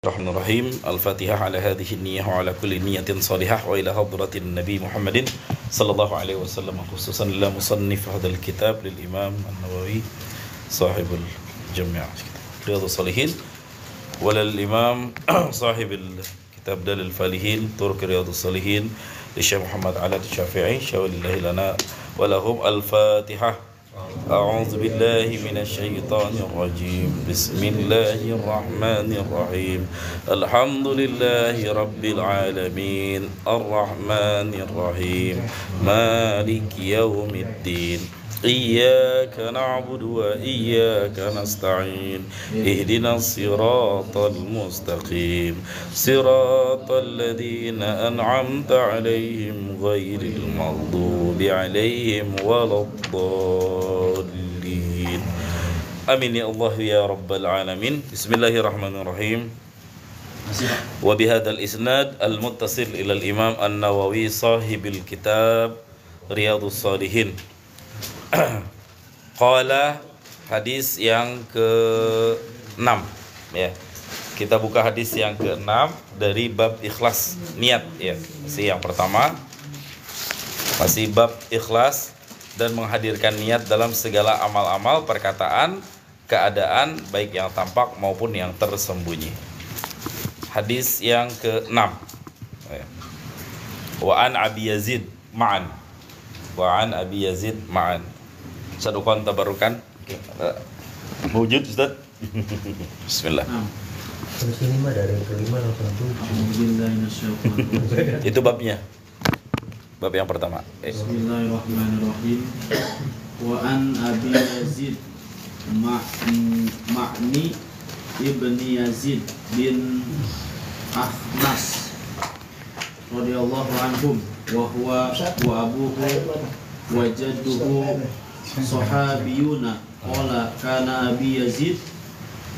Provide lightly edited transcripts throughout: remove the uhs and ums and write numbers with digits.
Bismillahirrahmanirrahim. Al-Fatihah ala hadhihi niyyah wa ala kulli niyyatin salihah wa ila hadratin Nabi Muhammadin sallallahu alaihi wasallam, khususan ila musannif hadzal kitab lil Imam An-Nawawi sahibul Jami' Riyadhus Shalihin wa lil Imam sahibul kitab Dalil Falihin Turuq Riyadhus Shalihin li Syekh Muhammad Ala Asy-Syafi'i syawalillahi lana wa lahum. Al-Fatihah. A'udzu billahi minasyaitonir rajim. Bismillahirrahmanirrahim. Alhamdulillahi rabbil alamin. Arrahmanir rahim. Maliki yaumiddin. Iyyaka na'budu wa iyyaka nasta'in. Ihdinas siratal mustaqim. Siratal ladzina an'amta 'alaihim ghairil maghdubi 'alaihim waladdallin. Amin ya Allah ya rabbal alamin. Bismillahirrahmanirrahim. Wa bihadzal isnad al-muttasil ila al-Imam An-Nawawi sahibil kitab Riyadhus Shalihin. Qala, hadis yang ke-6 ya. Kita buka hadis yang ke-6 dari bab ikhlas niat ya. Masih yang pertama, masih bab ikhlas dan menghadirkan niat dalam segala amal-amal, perkataan, keadaan baik yang tampak maupun yang tersembunyi. Hadis yang ke-6 ya. Wa an Abi Yazid ma'an. Wa an Abi Yazid ma'an. Sadukan tabarukan. Wujud Ustaz. Bismillah. Terus ini mah dari yang kelima langsung Itu babnya. Bab yang pertama. Bismillahirrahmanirrahim. Wa an Abi Yazid Ma'ni ibni Yazid bin Akhnas radhiyallahu anhum wa huwa wa abuhu wa jadduhu sahabiyuna. Qala kana Abi Yazid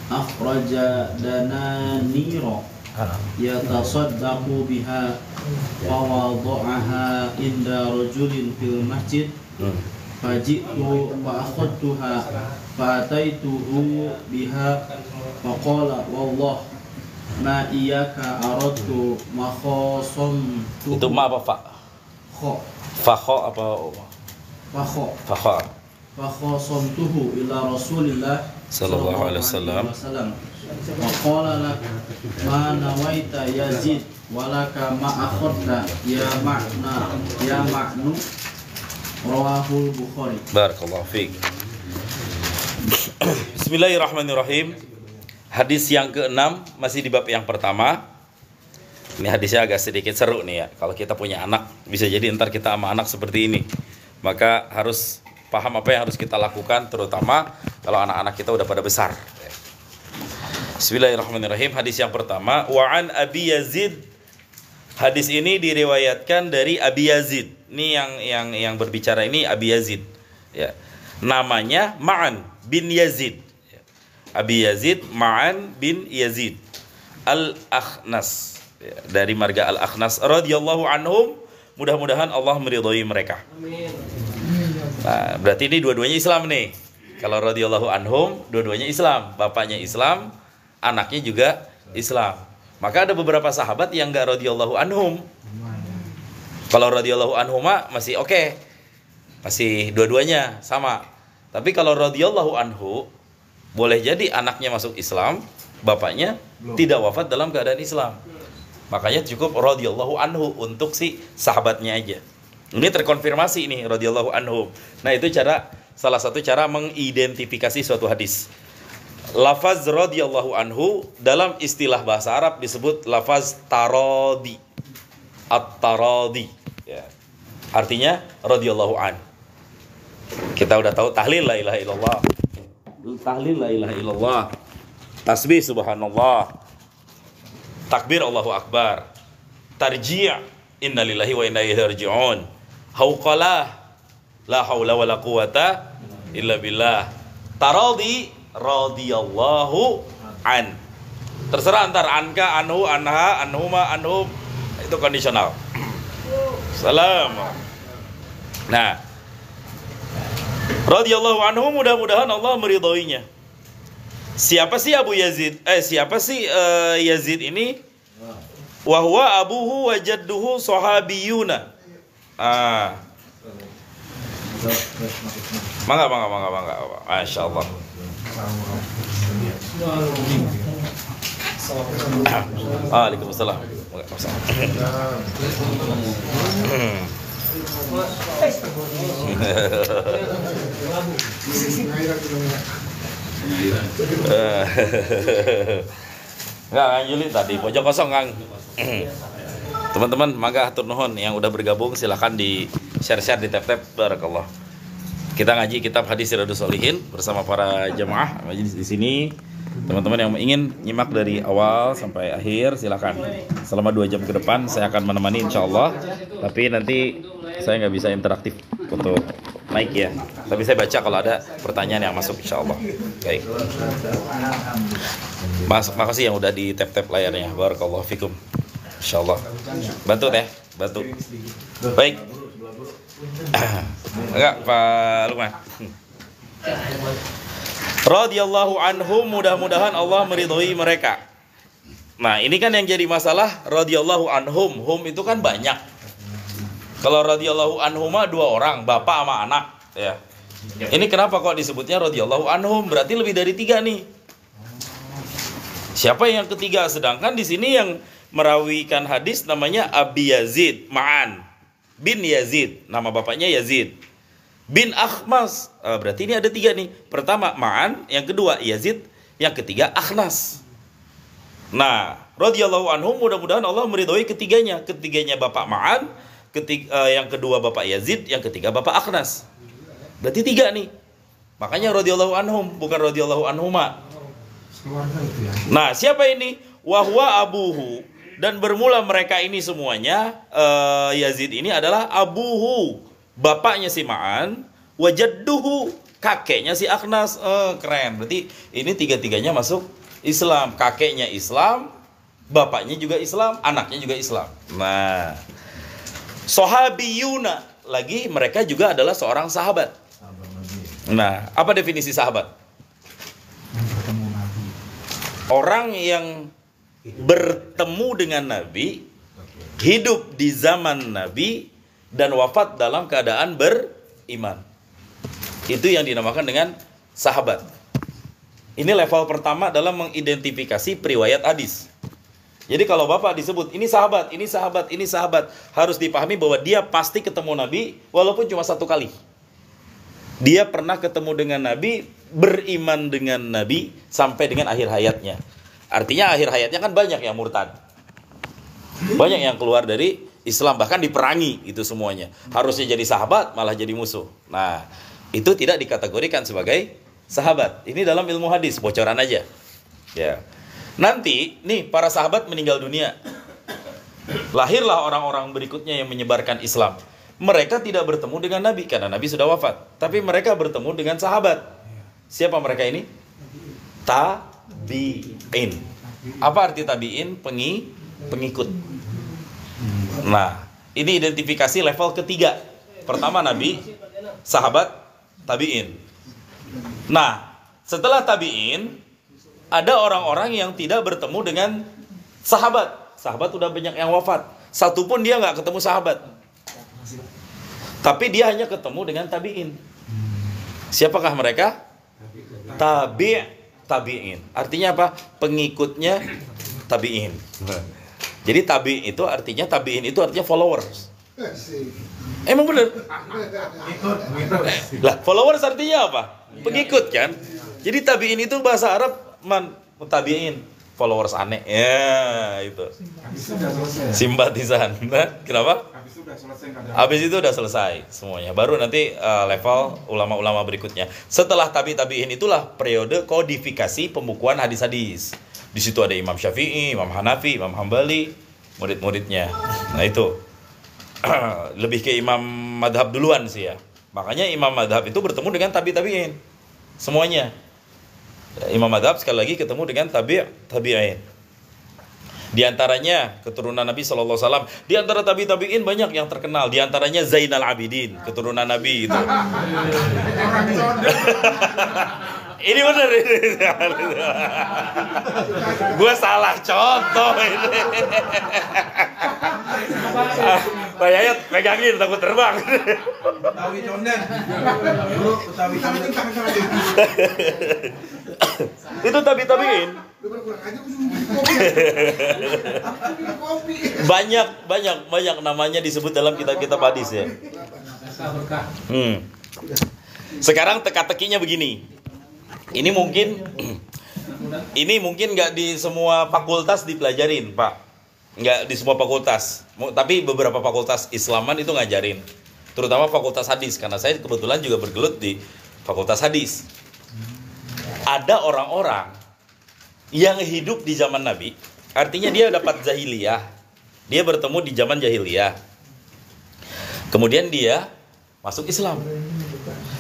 akhraja dananira yatasaddaqu biha fawada'aha inda rajulin fil masjid faji'tu fa akhadtuha fa ataituhu biha faqala wallah ma iyyaka aradtu makhasam. Itu ma apa fa? Kha. Fa kha apa? Fa kha. Fa kha. Fakhasamtuhu ila Rasulillah sallallahu alaihi wasallam. Wa qala lak ma nawaita Yazid walaka ma akhadta ya ma'nu rawahul Bukhari. Barakallahu fiik. Bismillahirrahmanirrahim. Hadis yang ke-6 masih di bab yang pertama. Ini hadisnya agak sedikit seru nih ya. Kalau kita punya anak, bisa jadi ntar kita sama anak seperti ini. Maka harus paham apa yang harus kita lakukan, terutama kalau anak-anak kita udah pada besar. Bismillahirrahmanirrahim. Hadis yang pertama, wa an Abi Yazid. Hadis ini diriwayatkan dari Abi Yazid. Ini yang berbicara ini Abi Yazid. Ya. Namanya Ma'an bin Yazid. Abi Yazid Ma'an bin Yazid Al-Akhnas. Ya, dari marga Al-Akhnas radhiyallahu anhum. Mudah-mudahan Allah meridhai mereka. Amin. Nah, berarti ini dua-duanya Islam nih. Kalau radhiyallahu anhum, dua-duanya Islam. Bapaknya Islam, anaknya juga Islam. Maka ada beberapa sahabat yang enggak radhiyallahu anhum. Kalau radhiyallahu anhuma masih oke. Masih dua-duanya sama. Tapi kalau radhiyallahu anhu, boleh jadi anaknya masuk Islam, bapaknya tidak wafat dalam keadaan Islam. Makanya cukup radhiyallahu anhu untuk si sahabatnya aja. Ini terkonfirmasi ini radhiyallahu anhu. Nah, itu salah satu cara mengidentifikasi suatu hadis. Lafaz radhiyallahu anhu dalam istilah bahasa Arab disebut lafaz taradi. At-taradi ya. Artinya radhiyallahu an. Kita udah tahu tahlil la ilaha illallah. Tahlil la ilaha illallah. Tasbih subhanallah. Takbir Allahu akbar. Tarji' innalillahi wa inna ilaihi raji'un. Hauqalah la haula wala quwata illa billah. Taradi radhiyallahu an. Terserah antar anka, anhu, anha, anhuma, anhum. Itu kondisional. Salam. Nah, radhiyallahu anhu, mudah-mudahan Allah meridhoinya. Siapa sih Abu Yazid? Siapa sih Yazid ini? Wa huwa abuhu wa jadduhu sahabiyuna. Mangga. Masya Allah. Waalaikumsalam. Enggak, Kang Juli tadi pojok kosong, Kang. Teman-teman, mangga hatur nuhun yang udah bergabung silahkan di share-share di tap-tap. Barakallah. Kita ngaji kitab hadis Riyadhus Shalihin bersama para jemaah majelis di sini. Teman-teman yang ingin nyimak dari awal sampai akhir silahkan. Selama 2 jam ke depan saya akan menemani insyaallah. Tapi nanti saya nggak bisa interaktif untuk naik ya. Tapi saya baca kalau ada pertanyaan yang masuk insyaallah. Baik. Makasih yang udah di tap-tap layarnya. Barakallahu fikum. Insyaallah. Bantu teh, bantu. Baik. Enggak, Pak Lukman. Radhiyallahu anhum, mudah-mudahan Allah meridhoi mereka. Nah, ini kan yang jadi masalah radhiyallahu anhum. Hum itu kan banyak. Kalau radhiyallahu anhuma 2 orang, bapak sama anak, ya. Ini kenapa kok disebutnya radhiyallahu anhum? Berarti lebih dari 3 nih. Siapa yang ketiga? Sedangkan di sini yang merawikan hadis namanya Abi Yazid Ma'an bin Yazid, nama bapaknya Yazid bin Akhmas. Berarti ini ada 3 nih. Pertama Ma'an, yang kedua Yazid, yang ketiga Akhnas. Nah, radhiyallahu anhum, mudah-mudahan Allah meridhoi ketiganya. Ketiganya bapak Ma'an, yang kedua bapak Yazid, yang ketiga bapak Akhnas. Berarti 3 nih. Makanya radhiyallahu anhum, bukan radhiyallahu anhuma. Nah, siapa ini? Wahwa abuhu, dan bermula mereka ini semuanya, Yazid ini adalah abuhu, bapaknya si Ma'an, wajadduhu, kakeknya si Akhnas. Keren. Berarti ini 3-3-nya masuk Islam. Kakeknya Islam, bapaknya juga Islam, anaknya juga Islam. Nah, sahabiyuna, lagi mereka juga adalah seorang sahabat. Nah, apa definisi sahabat? Orang yang bertemu dengan Nabi, hidup di zaman Nabi, dan wafat dalam keadaan beriman. Itu yang dinamakan dengan sahabat. Ini level pertama dalam mengidentifikasi periwayat hadis. Jadi kalau Bapak disebut ini sahabat, ini sahabat, ini sahabat, harus dipahami bahwa dia pasti ketemu Nabi walaupun cuma 1 kali. Dia pernah ketemu dengan Nabi, beriman dengan Nabi sampai dengan akhir hayatnya. Artinya akhir hayatnya kan banyak yang murtad. Banyak yang keluar dari Islam, bahkan diperangi itu semuanya. Harusnya jadi sahabat malah jadi musuh. Nah, itu tidak dikategorikan sebagai sahabat. Ini dalam ilmu hadis, bocoran aja. Ya. Nanti nih para sahabat meninggal dunia. Lahirlah orang-orang berikutnya yang menyebarkan Islam. Mereka tidak bertemu dengan Nabi karena Nabi sudah wafat, tapi mereka bertemu dengan sahabat. Siapa mereka ini? Tabi'in. Apa arti tabi'in? Pengikut. Nah, ini identifikasi level ketiga. Pertama Nabi, sahabat, tabi'in. Nah, setelah tabi'in, ada orang-orang yang tidak bertemu dengan sahabat. Sahabat udah banyak yang wafat. Satu pun dia nggak ketemu sahabat. Tapi dia hanya ketemu dengan tabi'in. Siapakah mereka? Tabi'in. Artinya apa? Pengikutnya tabi'in. Jadi tabi'in itu artinya followers. Emang bener? Lah, followers artinya apa? Pengikut kan? Jadi tabi'in itu bahasa Arab tabi'in, followers aneh. Ya, itu. Simpatisan. Nah, kenapa? Habis itu udah selesai semuanya. Baru nanti level ulama-ulama berikutnya. Setelah tabi'in itulah periode kodifikasi pembukuan hadis-hadis. Di situ ada Imam Syafi'i, Imam Hanafi, Imam Hambali, murid-muridnya. Nah, itu lebih ke imam madhab duluan sih ya. Makanya imam madhab itu bertemu dengan tabi'in semuanya. Imam madhab sekali lagi ketemu dengan tabi'in. Di antaranya keturunan Nabi SAW. Di antara tabi'in banyak yang terkenal. Di antaranya Zainal Abidin, keturunan Nabi itu. ini bener ini. Gue salah contoh ini. Pak Yayat pegangin takut terbang. Betawi condet. Bro, Betawi condet. Itu tabiin. Banyak namanya disebut dalam kitab-kitab hadis ya. Sekarang teka-tekinya begini. Ini mungkin nggak di semua fakultas dipelajarin, Pak. Nggak di semua fakultas. Tapi beberapa fakultas Islaman itu ngajarin. Terutama fakultas hadis. Karena saya kebetulan juga bergelut di fakultas hadis. Ada orang-orang yang hidup di zaman Nabi. Artinya dia dapat jahiliyah. Dia bertemu di zaman jahiliyah. Kemudian dia masuk Islam.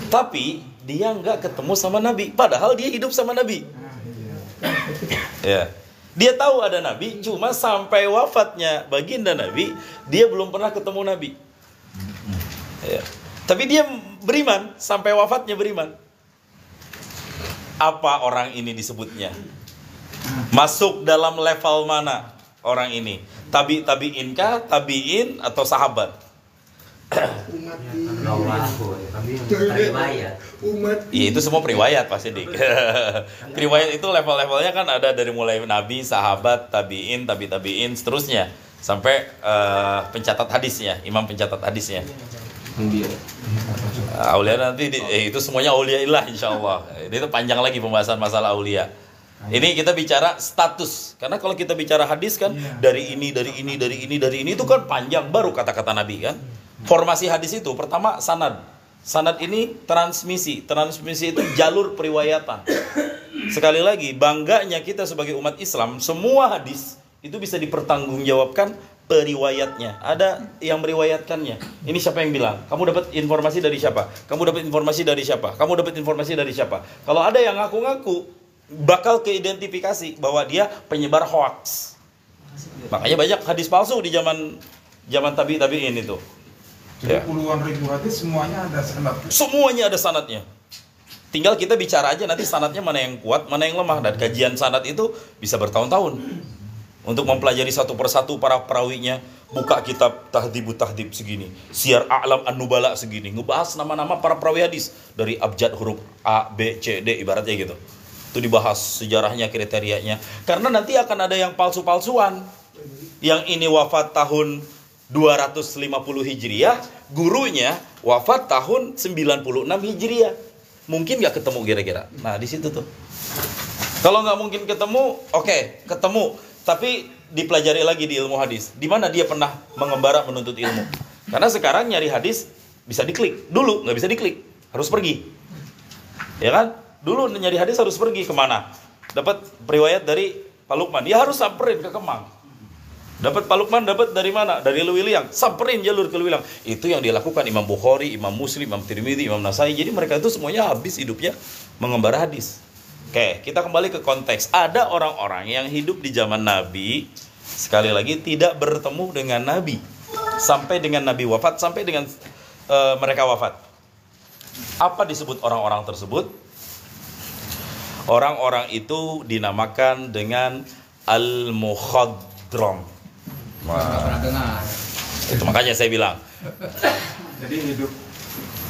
Tapi dia nggak ketemu sama Nabi. Padahal dia hidup sama Nabi. Ya. Dia tahu ada Nabi, cuma sampai wafatnya baginda Nabi, dia belum pernah ketemu Nabi. Ya. Tapi dia beriman, sampai wafatnya beriman. Apa orang ini disebutnya? Masuk dalam level mana orang ini? Tabi'in kah? Tabi'in atau sahabat? Iya, itu semua periwayat pasti dik. Periwayat itu level-levelnya kan ada dari mulai nabi, sahabat, tabiin, tabiin, seterusnya sampai pencatat hadisnya, imam pencatat hadisnya. Aulia nanti itu semuanya auliaillah insyaallah. Itu panjang lagi pembahasan masalah aulia. Ini kita bicara status. Karena kalau kita bicara hadis kan dari ini itu kan panjang, baru kata-kata Nabi kan. Formasi hadis itu pertama sanad. Sanad ini transmisi. Transmisi itu jalur periwayatan. Sekali lagi, bangganya kita sebagai umat Islam, semua hadis itu bisa dipertanggungjawabkan periwayatnya. Ada yang meriwayatkannya. Ini siapa yang bilang? Kamu dapat informasi dari siapa? Kamu dapat informasi dari siapa? Kamu dapat informasi dari siapa? Kalau ada yang ngaku-ngaku, bakal keidentifikasi bahwa dia penyebar hoax. Makanya banyak hadis palsu di zaman tabi'in itu. Jadi puluhan ribu hadis semuanya ada sanad. Semuanya ada sanadnya. Tinggal kita bicara aja nanti sanadnya mana yang kuat, mana yang lemah. Dan kajian sanad itu bisa bertahun-tahun. Untuk mempelajari satu persatu para perawinya. Buka kitab Tahdhibut Tahdhib segini. Syiar A'lam An-Nubala segini. Ngebahas nama-nama para perawi hadis. Dari abjad huruf A, B, C, D ibaratnya gitu. Itu dibahas sejarahnya, kriterianya. Karena nanti akan ada yang palsu-palsuan. Yang ini wafat tahun 250 Hijriah, gurunya wafat tahun 96 Hijriah. Mungkin nggak ketemu kira-kira. Nah, di situ tuh. Kalau nggak mungkin ketemu, oke, ketemu. Tapi dipelajari lagi di ilmu hadis. Di mana dia pernah mengembara menuntut ilmu. Karena sekarang nyari hadis bisa diklik. Dulu nggak bisa diklik, harus pergi. Ya kan? Dulu nyari hadis harus pergi kemana? Dapat riwayat dari Pak Lukman, dia harus samperin ke Kemang. Dapat Pak Lukman, dapat dari mana? Dari Lewiliang. Samperin jalur ke Lewiliang. Itu yang dilakukan Imam Bukhari, Imam Muslim, Imam Tirmidzi, Imam Nasai. Jadi mereka itu semuanya habis hidupnya mengembara hadis. Oke, kita kembali ke konteks. Ada orang-orang yang hidup di zaman Nabi, sekali lagi tidak bertemu dengan Nabi. Sampai dengan Nabi wafat, sampai dengan mereka wafat. Apa disebut orang-orang tersebut? Orang-orang itu dinamakan dengan Al-Mukhadram. Wah. Itu makanya saya bilang. Jadi hidup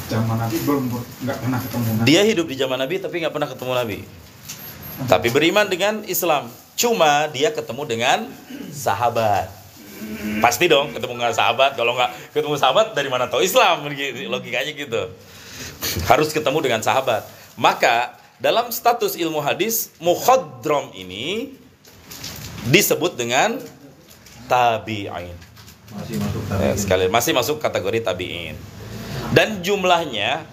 zaman Nabi nggak pernah ketemu Nabi. Dia hidup di zaman Nabi tapi nggak pernah ketemu Nabi. Tapi beriman dengan Islam. Cuma dia ketemu dengan sahabat. Pasti dong ketemu dengan sahabat. Kalau nggak ketemu sahabat dari mana tahu Islam? Logikanya gitu. Harus ketemu dengan sahabat. Maka dalam status ilmu hadis, mukhadram ini disebut dengan tabi'in. Masih masuk kategori tabi'in. Dan jumlahnya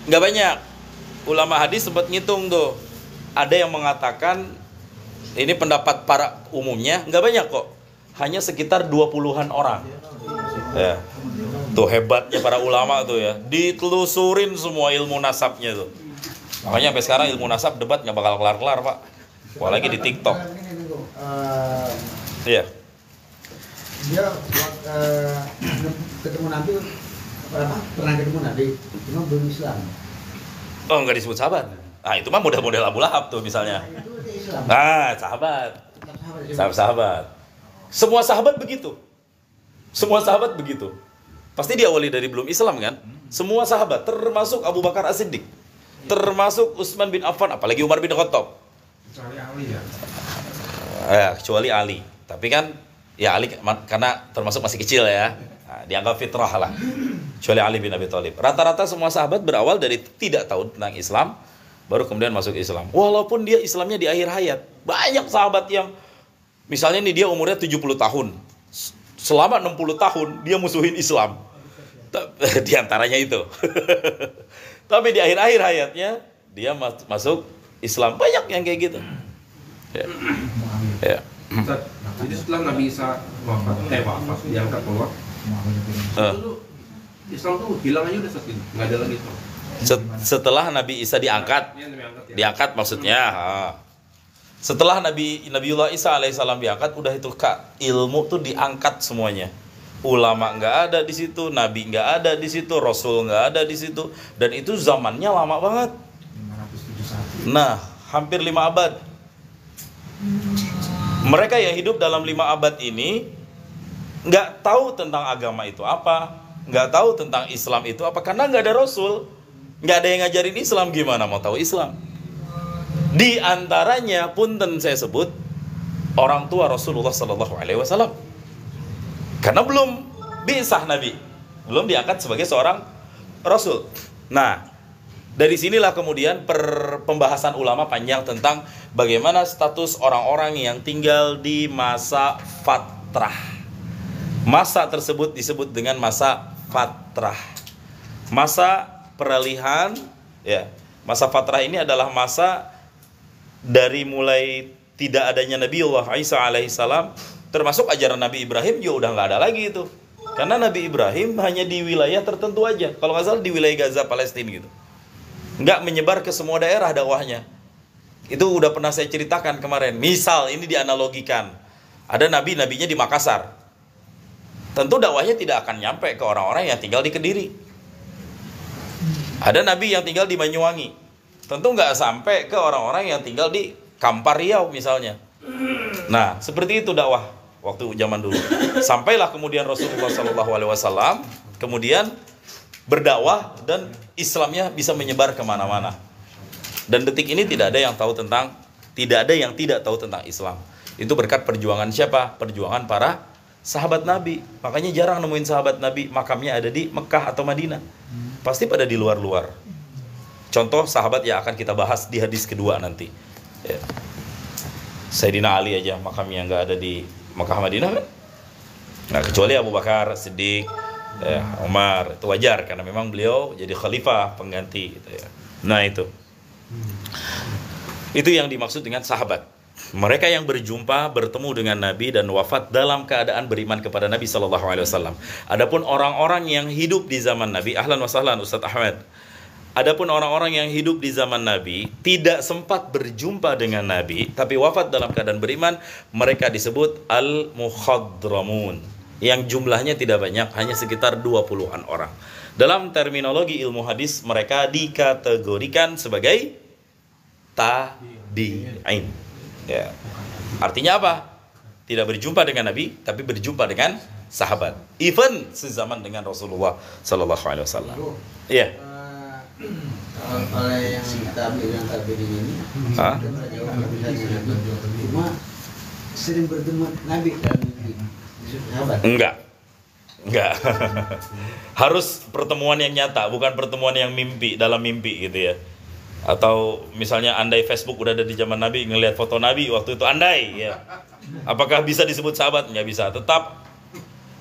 nggak banyak. Ulama hadis sempat ngitung tuh. Ada yang mengatakan ini pendapat para umumnya nggak banyak kok. Hanya sekitar 20-an orang. Ya. Tuh hebatnya para ulama tuh ya. Ditelusurin semua ilmu nasabnya tuh. Makanya sampai sekarang ilmu nasab debat nggak bakal kelar-kelar, Pak. Apalagi di TikTok. Iya. Dia ketemu Nabi, pernah ketemu Nabi, cuma belum Islam. Oh, nggak disebut sahabat. Nah, itu mah model-model Abu Lahab tuh misalnya. Itu Islam. Nah, sahabat. Sahabat. Semua sahabat begitu. Semua sahabat begitu. Pasti diawali dari belum Islam kan? Semua sahabat, termasuk Abu Bakar As-Siddiq, termasuk Utsman bin Affan, apalagi Umar bin Khattab. Kecuali Ali ya. Kecuali Ali. Tapi kan, ya Ali karena termasuk masih kecil ya. Nah, dianggap fitrah lah. Kecuali Ali bin Abi Thalib. Rata-rata semua sahabat berawal dari tidak tahu tentang Islam, baru kemudian masuk Islam. Walaupun dia Islamnya di akhir hayat. Banyak sahabat yang, misalnya nih dia umurnya 70 tahun. Selama 60 tahun dia musuhin Islam. Di antaranya itu. Tapi di akhir-akhir hayatnya dia masuk Islam. Banyak yang kayak gitu. Ya. Ya. Ustaz, jadi setelah Nabi Isa wafat diangkat keluar, Islam tuh hilang aja udah Ustaz, nggak ada lagi tuh. Setelah Nabi Isa diangkat, diangkat maksudnya. Setelah Nabiullah Isa alaihissalam diangkat, udah itu Kak, ilmu tuh diangkat semuanya. Ulama nggak ada di situ, Nabi nggak ada di situ, Rasul nggak ada di situ, dan itu zamannya lama banget. 571. Nah, hampir 5 abad. Mereka yang hidup dalam 5 abad ini nggak tahu tentang agama itu apa, nggak tahu tentang Islam itu apa, karena nggak ada Rasul, nggak ada yang ngajarin Islam, gimana mau tahu Islam? Di antaranya punten saya sebut orang tua Rasulullah Sallallahu Alaihi Wasallam, karena belum bi'tsah Nabi, belum diangkat sebagai seorang Rasul. Nah, dari sinilah kemudian pembahasan ulama panjang tentang bagaimana status orang-orang yang tinggal di masa fatrah. Masa tersebut disebut dengan masa fatrah, masa peralihan. Ya, masa fatrah ini adalah masa dari mulai tidak adanya Nabiullah Isa alaihissalam, termasuk ajaran Nabi Ibrahim juga udah nggak ada lagi itu, karena Nabi Ibrahim hanya di wilayah tertentu aja, kalau nggak salah di wilayah Gaza Palestina gitu, nggak menyebar ke semua daerah dakwahnya. Itu udah pernah saya ceritakan kemarin. Misal ini dianalogikan, ada nabinya di Makassar, tentu dakwahnya tidak akan nyampe ke orang-orang yang tinggal di Kediri. Ada nabi yang tinggal di Banyuwangi, tentu nggak sampai ke orang-orang yang tinggal di Kampar Riau misalnya. Nah, seperti itu dakwah waktu zaman dulu. Sampailah kemudian Rasulullah SAW kemudian berdakwah dan Islamnya bisa menyebar kemana-mana. Dan detik ini tidak ada yang tidak tahu tentang Islam. Itu berkat perjuangan siapa? Perjuangan para sahabat Nabi. Makanya jarang nemuin sahabat Nabi makamnya ada di Mekah atau Madinah. Pasti pada di luar-luar. Contoh sahabat yang akan kita bahas di hadis kedua nanti. Ya. Sayyidina Ali aja makamnya nggak ada di Mekah Madinah kan? Nah, kecuali Abu Bakar Siddiq, Umar, itu wajar karena memang beliau jadi khalifah pengganti gitu ya. Nah, itu yang dimaksud dengan sahabat. Mereka yang bertemu dengan Nabi dan wafat dalam keadaan beriman kepada Nabi Sallallahu Alaihi Wasallam. Adapun orang-orang yang hidup di zaman Nabi, ahlan wa sahlan Ustadz Ahmad. Adapun orang-orang yang hidup di zaman Nabi tidak sempat berjumpa dengan Nabi, tapi wafat dalam keadaan beriman, mereka disebut al-mukhadramun, yang jumlahnya tidak banyak, hanya sekitar 20-an orang. Dalam terminologi ilmu hadis, mereka dikategorikan sebagai tabi'in. Ya. Artinya apa? Tidak berjumpa dengan Nabi, tapi berjumpa dengan sahabat. Even sezaman dengan Rasulullah Sallallahu Alaihi Wasallam. Iya. Oleh yang tabi'in ini, cuma sering bertemu Nabi dan sahabat. Enggak. Harus pertemuan yang nyata, bukan pertemuan yang mimpi, dalam mimpi gitu ya. Atau misalnya andai Facebook udah ada di zaman Nabi, ngelihat foto Nabi waktu itu, andai ya. Apakah bisa disebut sahabat? Nggak bisa. Tetap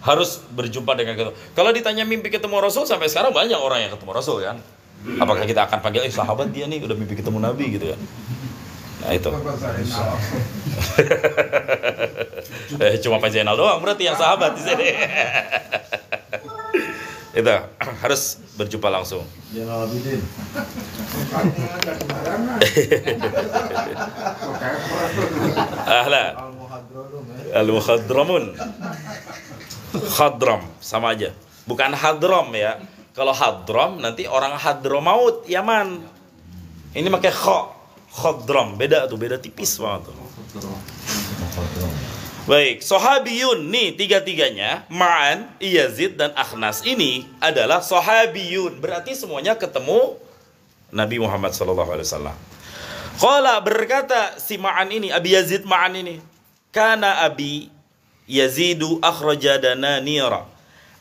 harus berjumpa dengan kita. Kalau ditanya mimpi ketemu Rasul, sampai sekarang banyak orang yang ketemu Rasul kan. Apakah kita akan panggil, sahabat dia nih udah mimpi ketemu Nabi gitu kan. Nah itu. Cuma Pak Zainal doang berarti yang sahabat di sini. Itu harus berjumpa langsung. Zainal Abidin. Ahla. Al-Mukhadramun. Khadram sama aja. Bukan hadram ya. Kalau hadram nanti orang Hadramaut Yaman. Ini pakai khadram, beda tuh, beda tipis banget tuh. Baik, sahabiyun nih tiga-tiganya, Ma'an, Yazid dan Akhnas ini adalah sahabiyun, berarti semuanya ketemu Nabi Muhammad SAW. Qala berkata si Ma'an ini, Abi Yazid Ma'an ini, kana Abi Yazidu akhraja dananira,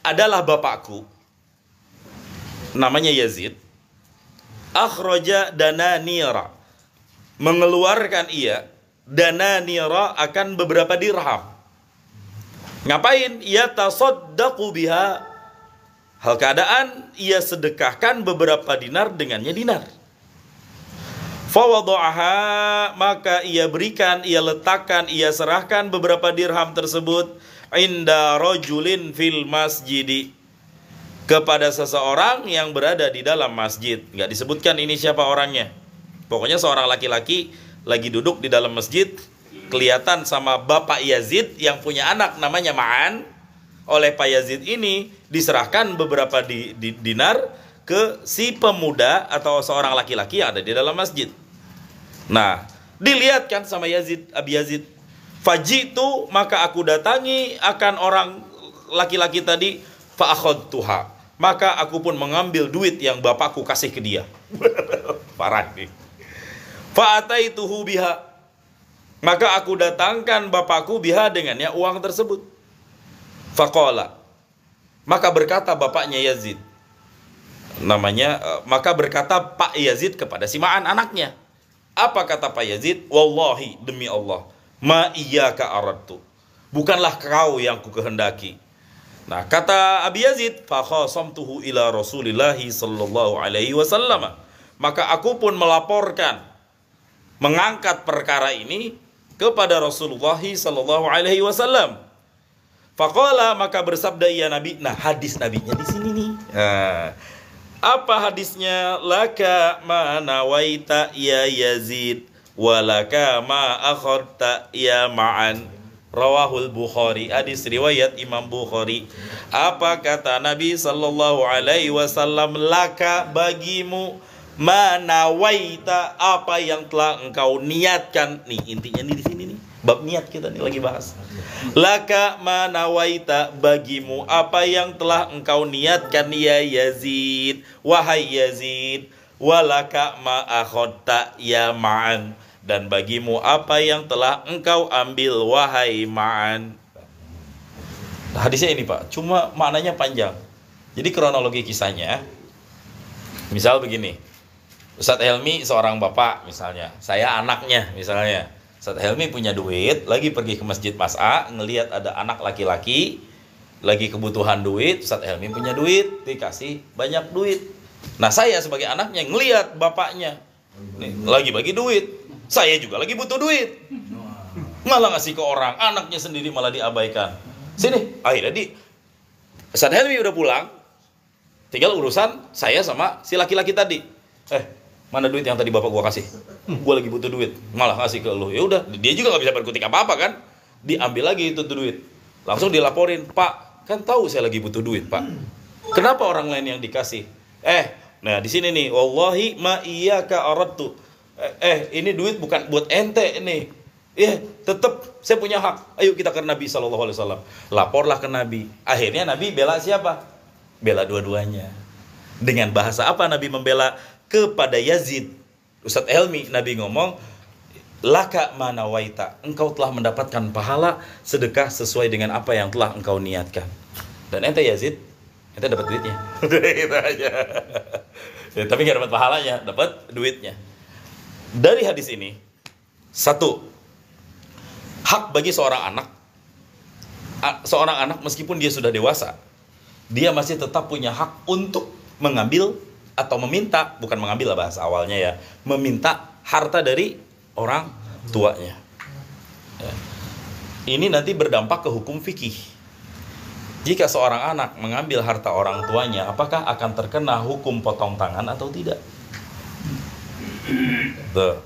adalah bapakku namanya Yazid, akhraja dananira, mengeluarkan ia dananira akan beberapa dirham. Ngapain? Ya tasaddaqu biha, hal keadaan ia sedekahkan beberapa dinar dengannya dinar. Fawada'aha, maka ia berikan, ia letakkan, ia serahkan beberapa dirham tersebut inda rajulin fil masjidi, kepada seseorang yang berada di dalam masjid. Nggak disebutkan ini siapa orangnya. Pokoknya seorang laki-laki lagi duduk di dalam masjid, kelihatan sama Bapak Yazid yang punya anak namanya Ma'an. Oleh Pak Yazid ini diserahkan beberapa dinar ke si pemuda atau seorang laki-laki yang ada di dalam masjid. Nah, dilihatkan sama Yazid, Abi Yazid. Fajitu, maka aku datangi akan orang laki-laki tadi, fa akhadtuha, maka aku pun mengambil duit yang bapakku kasih ke dia. Parah nih. Fa ataituhu biha, maka aku datangkan bapakku biha dengannya uang tersebut. Faqala, maka berkata bapaknya Yazid, maka berkata Pak Yazid kepada si Ma'an anaknya. Apa kata Pak Yazid? Wallahi, demi Allah, ma iyyaka aradtu, bukanlah kau yang ku kehendaki. Nah, kata Abi Yazid, fa khasamtuhu ila Rasulillahi sallallahu alaihi wasallam, maka aku pun melaporkan, mengangkat perkara ini kepada Rasulullah sallallahu alaihi wasallam. Faqala, maka bersabda ia Nabi. Nah, hadis Nabinya di sini nih. Apa hadisnya? Laka ma nawaita ya Yazid, walaka ma akhadta ya Ma'an. Rawahul Bukhari. Hadis riwayat Imam Bukhari. Apa kata Nabi sallallahu alaihi wasallam? Laka, bagimu, manawaita, apa yang telah engkau niatkan. Nih intinya nih di sini nih, bab niat kita nih lagi bahas. Laka manawaita, bagimu apa yang telah engkau niatkan ya Yazid, wahai Yazid. Walaka ma akhadta ya Ma'an, dan bagimu apa yang telah engkau ambil wahai Ma'an. Hadisnya ini Pak, cuma maknanya panjang. Jadi kronologi kisahnya, misal begini. Ustadz Helmi seorang bapak misalnya, saya anaknya misalnya. Ustadz Helmi punya duit, lagi pergi ke masjid Mas A, ngelihat ada anak laki-laki lagi kebutuhan duit. Ustadz Helmi punya duit, dikasih banyak duit. Nah, saya sebagai anaknya ngelihat bapaknya nih, lagi bagi duit, saya juga lagi butuh duit, malah ngasih ke orang, anaknya sendiri malah diabaikan. Sini, akhirnya Ustadz Helmi udah pulang, tinggal urusan saya sama si laki-laki tadi. Mana duit yang tadi bapak gua kasih? Gua lagi butuh duit, malah kasih ke lu. Ya udah, dia juga nggak bisa berkutik apa-apa kan? Diambil lagi itu duit, langsung dilaporin, Pak, kan tahu saya lagi butuh duit, Pak. Kenapa orang lain yang dikasih? Nah di sini nih, wallahi ma iyyaka aradtu. Ini duit bukan buat ente nih. Tetap saya punya hak. Ayo kita ke Nabi sallallahu alaihi wasallam. Laporlah ke Nabi. Akhirnya Nabi bela siapa? Bela dua-duanya. Dengan bahasa apa Nabi membela? Kepada Yazid, Ustadz Helmi, Nabi ngomong, laka manawaita, engkau telah mendapatkan pahala sedekah sesuai dengan apa yang telah engkau niatkan. Dan ente Yazid, ente dapat duitnya. Itu aja. Ya, tapi nggak dapat pahalanya, dapat duitnya. Dari hadis ini, satu, hak bagi seorang anak meskipun dia sudah dewasa, dia masih tetap punya hak untuk mengambil atau meminta, bukan mengambil lah bahasa awalnya ya, meminta harta dari orang tuanya. Ini nanti berdampak ke hukum fikih. Jika seorang anak mengambil harta orang tuanya, apakah akan terkena hukum potong tangan atau tidak? Tuh.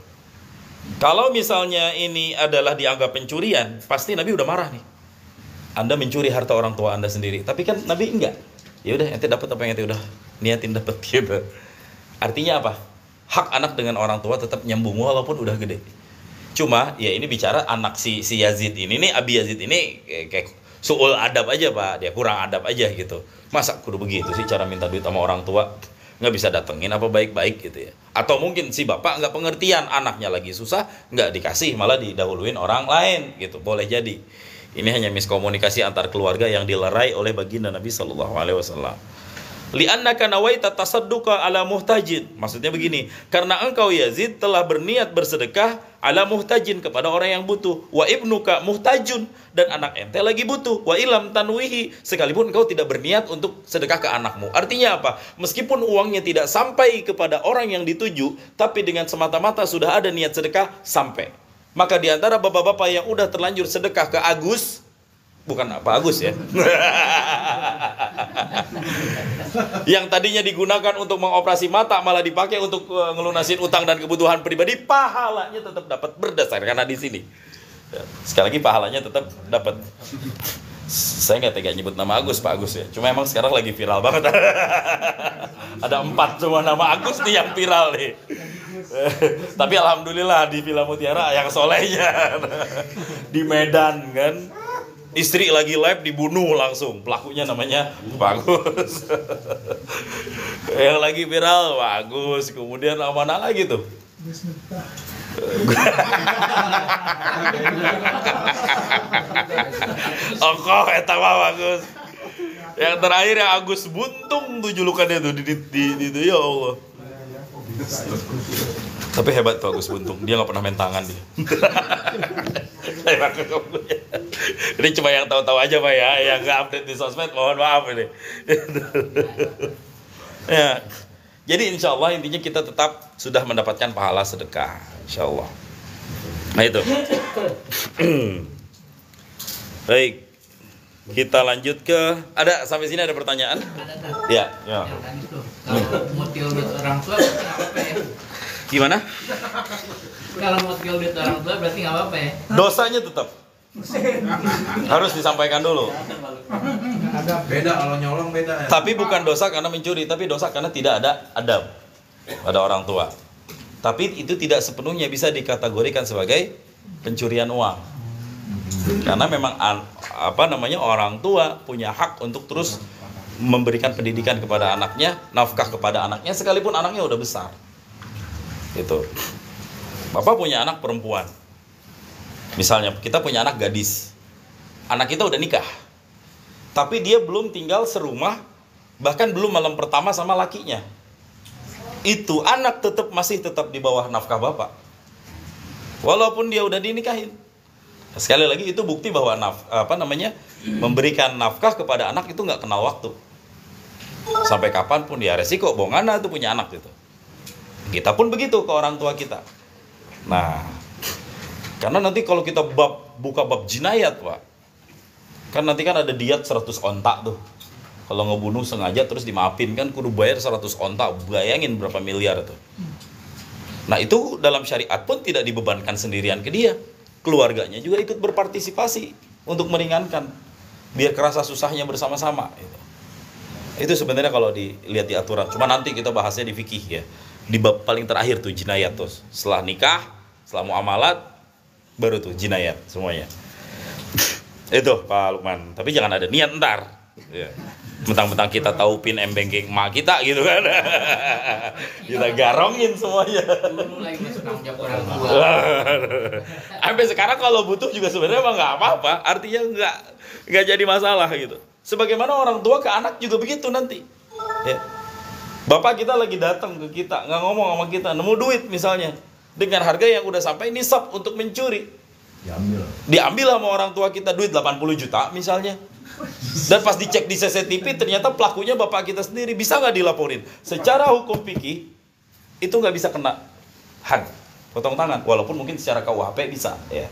Kalau misalnya ini adalah dianggap pencurian, pasti Nabi udah marah nih. Anda mencuri harta orang tua Anda sendiri. Tapi kan Nabi enggak. Ya udah, ente dapat apa yang ente udah niatin dapat gitu. Artinya apa? hak anak dengan orang tua tetap nyambung walaupun udah gede. Cuma ya ini bicara anak si Yazid ini nih, Abi Yazid ini kayak suul adab aja Pak, dia kurang adab aja gitu. Masa kudu begitu sih cara minta duit sama orang tua? Nggak bisa datengin apa baik-baik gitu ya. Atau mungkin si bapak nggak pengertian, anaknya lagi susah nggak dikasih, malah didahuluin orang lain gitu. Boleh jadi ini hanya miskomunikasi antar keluarga yang dilerai oleh baginda Nabi Shallallahu Alaihi Wasallam. Li'annaka nawaita tasadduqa ala muhtajin. Maksudnya begini, karena engkau Yazid telah berniat bersedekah ala muhtajin, kepada orang yang butuh. Wa ibnuka muhtajun, dan anak ente lagi butuh. Wa ilam tanwihi, sekalipun engkau tidak berniat untuk sedekah ke anakmu. Artinya apa? Meskipun uangnya tidak sampai kepada orang yang dituju, tapi dengan semata-mata sudah ada niat sedekah, sampai. Maka diantara bapak-bapak yang udah terlanjur sedekah ke Agus, bukan Pak Agus ya, yang tadinya digunakan untuk mengoperasi mata malah dipakai untuk ngelunasin utang dan kebutuhan pribadi, pahalanya tetap dapat berdasarkan hadis ini. Sekali lagi pahalanya tetap dapat. Saya nggak tega nyebut nama Agus, Pak Agus ya. Cuma emang sekarang lagi viral banget. Ada 4 cuma nama Agus nih yang viral nih. Tapi alhamdulillah di Villa Mutiara yang solehnya di Medan kan. Istri lagi live dibunuh langsung. Pelakunya namanya Bagus. Yang lagi viral Bagus. Kemudian mana lagi tuh? Okoh eta mah Bagus. Yang terakhir yang Agus Buntung tuh julukannya tuh di ya Allah. Tapi hebat tuh Agus Buntung. Dia nggak pernah main tangan dia. Ini cuma yang tahu-tahu aja Pak ya, yang nggak update di sosmed mohon maaf ini. Ya, jadi insya Allah intinya kita tetap sudah mendapatkan pahala sedekah, insya Allah. Nah itu. Baik, kita lanjut ke, ada sampai sini ada pertanyaan? Ya. Ya. Kalau motil duit orang tua berarti nggak apa-apa ya? Gimana? Kalau motil duit orang tua berarti nggak apa-apa ya? Dosanya tetap harus disampaikan dulu. Beda kalau nyolong beda ya. Tapi bukan dosa karena mencuri, tapi dosa karena tidak ada adab pada orang tua. Tapi itu tidak sepenuhnya bisa dikategorikan sebagai pencurian uang. Karena memang orang tua punya hak untuk terus memberikan pendidikan kepada anaknya, nafkah kepada anaknya sekalipun anaknya udah besar. Gitu. Bapak punya anak perempuan. Misalnya kita punya anak gadis. Anak kita udah nikah. Tapi dia belum tinggal serumah, bahkan belum malam pertama sama lakinya. Itu anak masih tetap di bawah nafkah bapak. Walaupun dia udah dinikahin. Sekali lagi itu bukti bahwa memberikan nafkah kepada anak itu nggak kenal waktu. Sampai kapanpun dia resiko bongana itu punya anak gitu. Kita pun begitu ke orang tua kita. Nah, karena nanti kalau kita buka bab jinayat, Pak, kan nanti kan ada diat 100 ontak tuh. Kalau ngebunuh sengaja terus dimaafin kan kudu bayar 100 ontak. Bayangin berapa miliar tuh. Nah itu dalam syariat pun tidak dibebankan sendirian ke dia. Keluarganya juga ikut berpartisipasi untuk meringankan. Biar kerasa susahnya bersama-sama. Itu sebenarnya kalau dilihat di aturan. Cuma nanti kita bahasnya di fikih ya. Di bab paling terakhir tuh jinayat tuh. Setelah nikah, setelah muamalat, baru tuh jinayat semuanya. Itu Pak Lukman. Tapi jangan ada niat ntar. Ya. Mentang-mentang kita tahu pin m-banking emak kita gitu kan. Kita garongin semuanya. Dulu lagi masuk tanggung jawab orang tua. Sampai sekarang kalau butuh juga sebenarnya emang nggak apa-apa. Artinya nggak jadi masalah gitu. Sebagaimana orang tua ke anak juga begitu nanti. Ya. Bapak kita lagi datang ke kita, nggak ngomong sama kita, nemu duit misalnya dengan harga yang udah sampai nisab untuk mencuri. Diambil sama orang tua kita duit 80 juta misalnya. Dan pas dicek di CCTV ternyata pelakunya bapak kita sendiri. Bisa nggak dilaporin? Secara hukum fikih itu nggak bisa kena had, potong tangan. Walaupun mungkin secara KUHP bisa ya.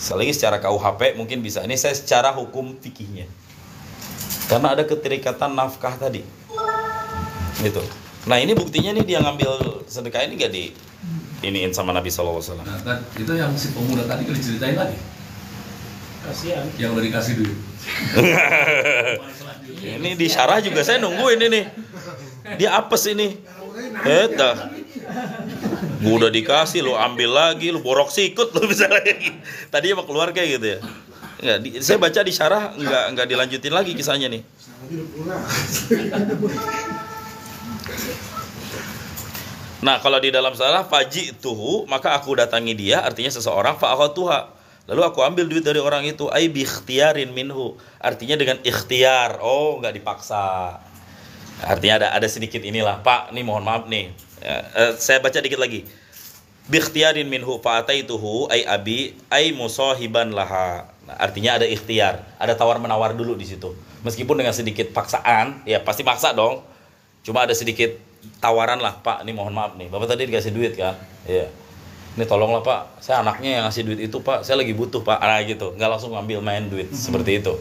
Sekali lagi secara KUHP mungkin bisa. Ini saya secara hukum fikihnya. Karena ada keterikatan nafkah tadi. Gitu. Nah ini buktinya nih dia ngambil sedekah ini nggak iniin sama Nabi SAW. Nah, kan, itu yang si pemuda tadi kan diceritain lagi. Kasihan. Yang udah dikasih duit. Ini di syarah juga saya nungguin ini. Dia apes ini. Gua udah dikasih, lu ambil lagi, lu borok sikut lu misalnya. Tadinya mau keluar kayak gitu ya. Enggak, saya baca di syarah enggak dilanjutin lagi kisahnya nih. Nah, kalau di dalam syarah faji'tuhu, maka aku datangi dia, artinya seseorang, fa'akhadtuha. Lalu aku ambil duit dari orang itu, ai bi ikhtiarin minhu. Artinya dengan ikhtiar. Oh, enggak dipaksa. Artinya ada sedikit inilah, Pak, nih mohon maaf nih. Saya baca dikit lagi. Bi ikhtiarin minhu fa'ataituhu ai abi ai musahiban laha. Nah, artinya ada ikhtiar, ada tawar-menawar dulu di situ. Meskipun dengan sedikit paksaan, ya pasti maksa dong. Cuma ada sedikit tawaran lah, Pak, ini mohon maaf nih. Bapak tadi dikasih duit kan? Iya. Ini tolonglah Pak, saya anaknya yang ngasih duit itu Pak, saya lagi butuh Pak. Nah gitu, nggak langsung ngambil main duit seperti itu.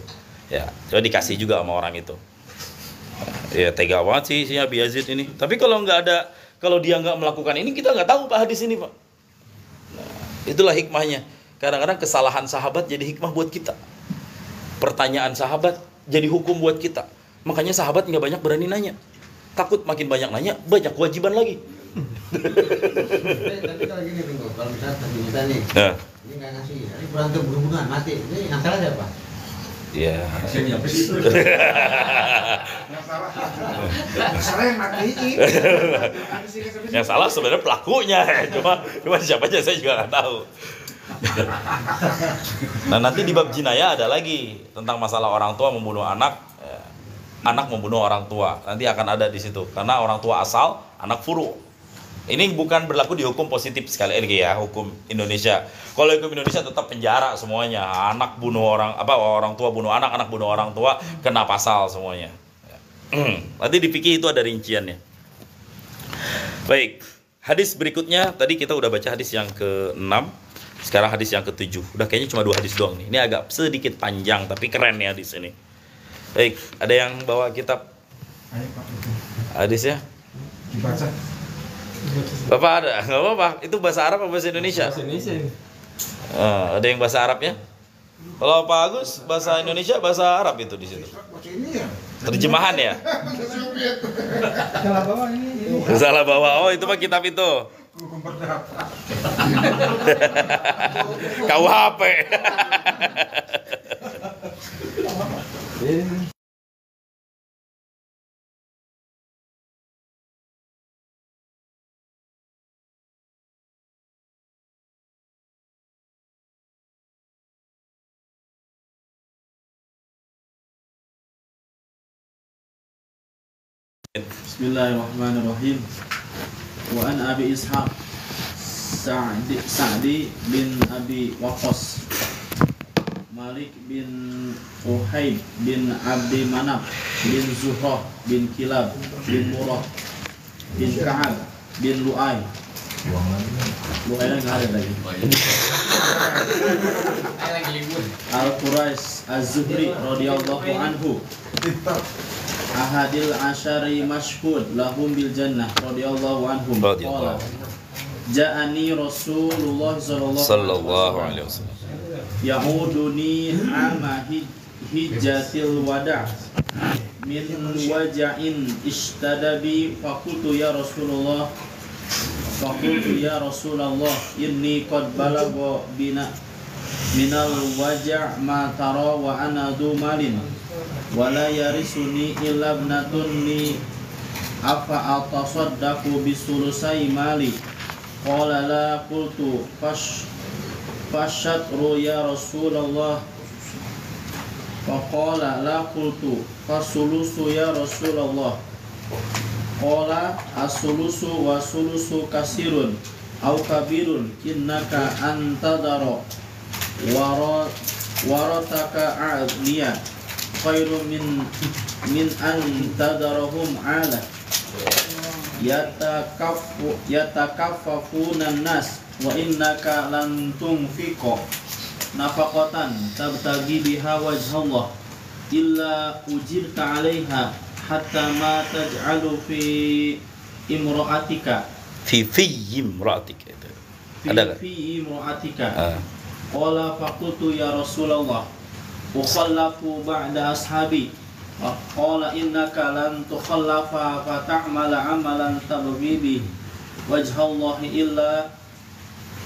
Ya, coba dikasih juga sama orang itu. Ya tega banget sih si Abi Yazid ini. Tapi kalau nggak ada, kalau dia nggak melakukan ini, kita nggak tahu Pak hadis ini Pak. Nah, itulah hikmahnya. Kadang-kadang kesalahan sahabat jadi hikmah buat kita. Pertanyaan sahabat jadi hukum buat kita. Makanya sahabat nggak banyak berani nanya. Takut makin banyak nanya, banyak kewajiban lagi. Tapi kalau gini Bingko, kalau misalnya tadi kita nih, ini nggak ngasih, ini berantem berhubungan mati, ini yang salah siapa? Iya. Siapa sih? Yang salah yang matiin. Yang salah sebenarnya pelakunya, cuma siapa aja saya juga nggak tahu. Nah nanti di bab jinayah ada lagi tentang masalah orang tua membunuh anak, anak membunuh orang tua. Nanti akan ada di situ karena orang tua asal, anak furu. Ini bukan berlaku di hukum positif sekali lagi ya, hukum Indonesia. Kalau hukum Indonesia tetap penjara semuanya. Anak bunuh orang tua bunuh anak, anak bunuh orang tua kena pasal semuanya. Nanti di fikih itu ada rinciannya. Baik, hadis berikutnya tadi kita udah baca hadis yang ke-6. Sekarang hadis yang ke-7. Udah kayaknya cuma 2 hadis doang nih. Ini agak sedikit panjang tapi keren ya hadis ini. Baik, ada yang bawa kitab Ayo Pak. hadisnya? Dibaca. Bapak ada? Nggak apa-apa. Itu bahasa Arab atau bahasa Indonesia? Bahasa Indonesia ini. Ada yang bahasa Arabnya? Kalau Pak Agus bahasa Indonesia, bahasa Arab itu di situ. Baca ini ya. Terjemahan ya? Salah bawa ini. Salah bawa. Oh, itu mah kitab itu. Hukum perdata. KUHP. Bismillahirrahmanirrahim. Wa an Abi Ishaq Sa'di bin Abi Waqqas, Malik bin Uhayb bin Abdi Manaf bin Zuhrah bin Kilab bin Murrah bin Ka'ab bin Lu'ay. Lu'ay nggak ada lagi. Al-Quraisy Az-Zuhri radhiyallahu anhu. Ahadil asyari mashhud lahum bil jannah radhiyallahu anhum. Qala ja'ani Rasulullah sallallahu alaihi wasallam ya'uduni ama hijjatil wada' min waja'in ishtadabi faqultu ya Rasulullah inni qad balagha bina minal waja' ma tara wa ana du malin wala yarisuni illa ibnatun li afa atasaddaqu bisulusai mali. Qala la qultu fashatru ya Rasulullah. Faqala la qultu fasulusu ya Rasulullah. Qala as-sulusu wa sulusu kasirun au kabirun innaka antadara warataka a'liya khairu min an tadarahum ala yatakaffafuna nas wa innaka lan tunfiqa nafaqatan tabtagi biha wajhallah illa ujirta 'alaiha hatta ma taj'alu fi imra'atika Fi imra'atika itu. Ada enggak? fi imra'atika. Qala faqultu ya Rasulullah ukhallafu ba'da ashabi. Qala innaka lan tukhallafa fa ta'mala 'amalan tabghi wajhallahi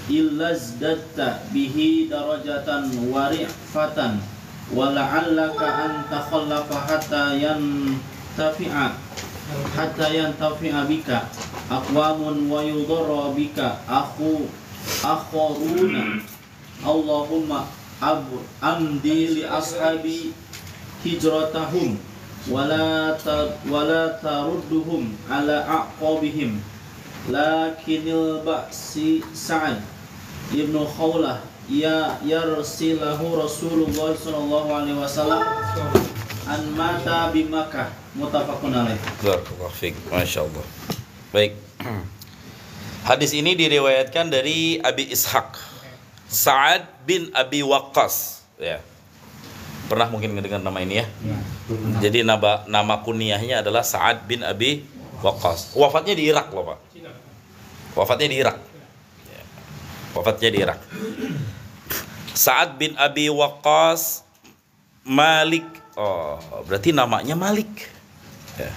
illa zdadta bihi darajatan wa ri'fatan wa la'allaka an takhallafa hatta yantafi'a bika aqwamun wa yudhara bika akharuna. Allahumma amdi li ashabi hijratahum wala tarudduhum ala aqabihim. Lakinil ba'si Sa'ad ibnu Khawlah yarsilahu Rasulullah sallallahu alaihi wasallam an mata bi Makkah. Muttafaqun alaih. Barakallahu fiik. Masyaallah. Baik. Hadis ini diriwayatkan dari Abi Ishaq Sa'ad bin Abi Waqqas, ya. Pernah mungkin mendengar nama ini ya? Jadi nama kunyahnya adalah Sa'ad bin Abi Waqqas. Wafatnya di Irak loh, Pak. Wafatnya di Irak. Ya. Wafatnya di Irak. Sa'ad bin Abi Waqqas Malik. Oh, berarti namanya Malik. Ya.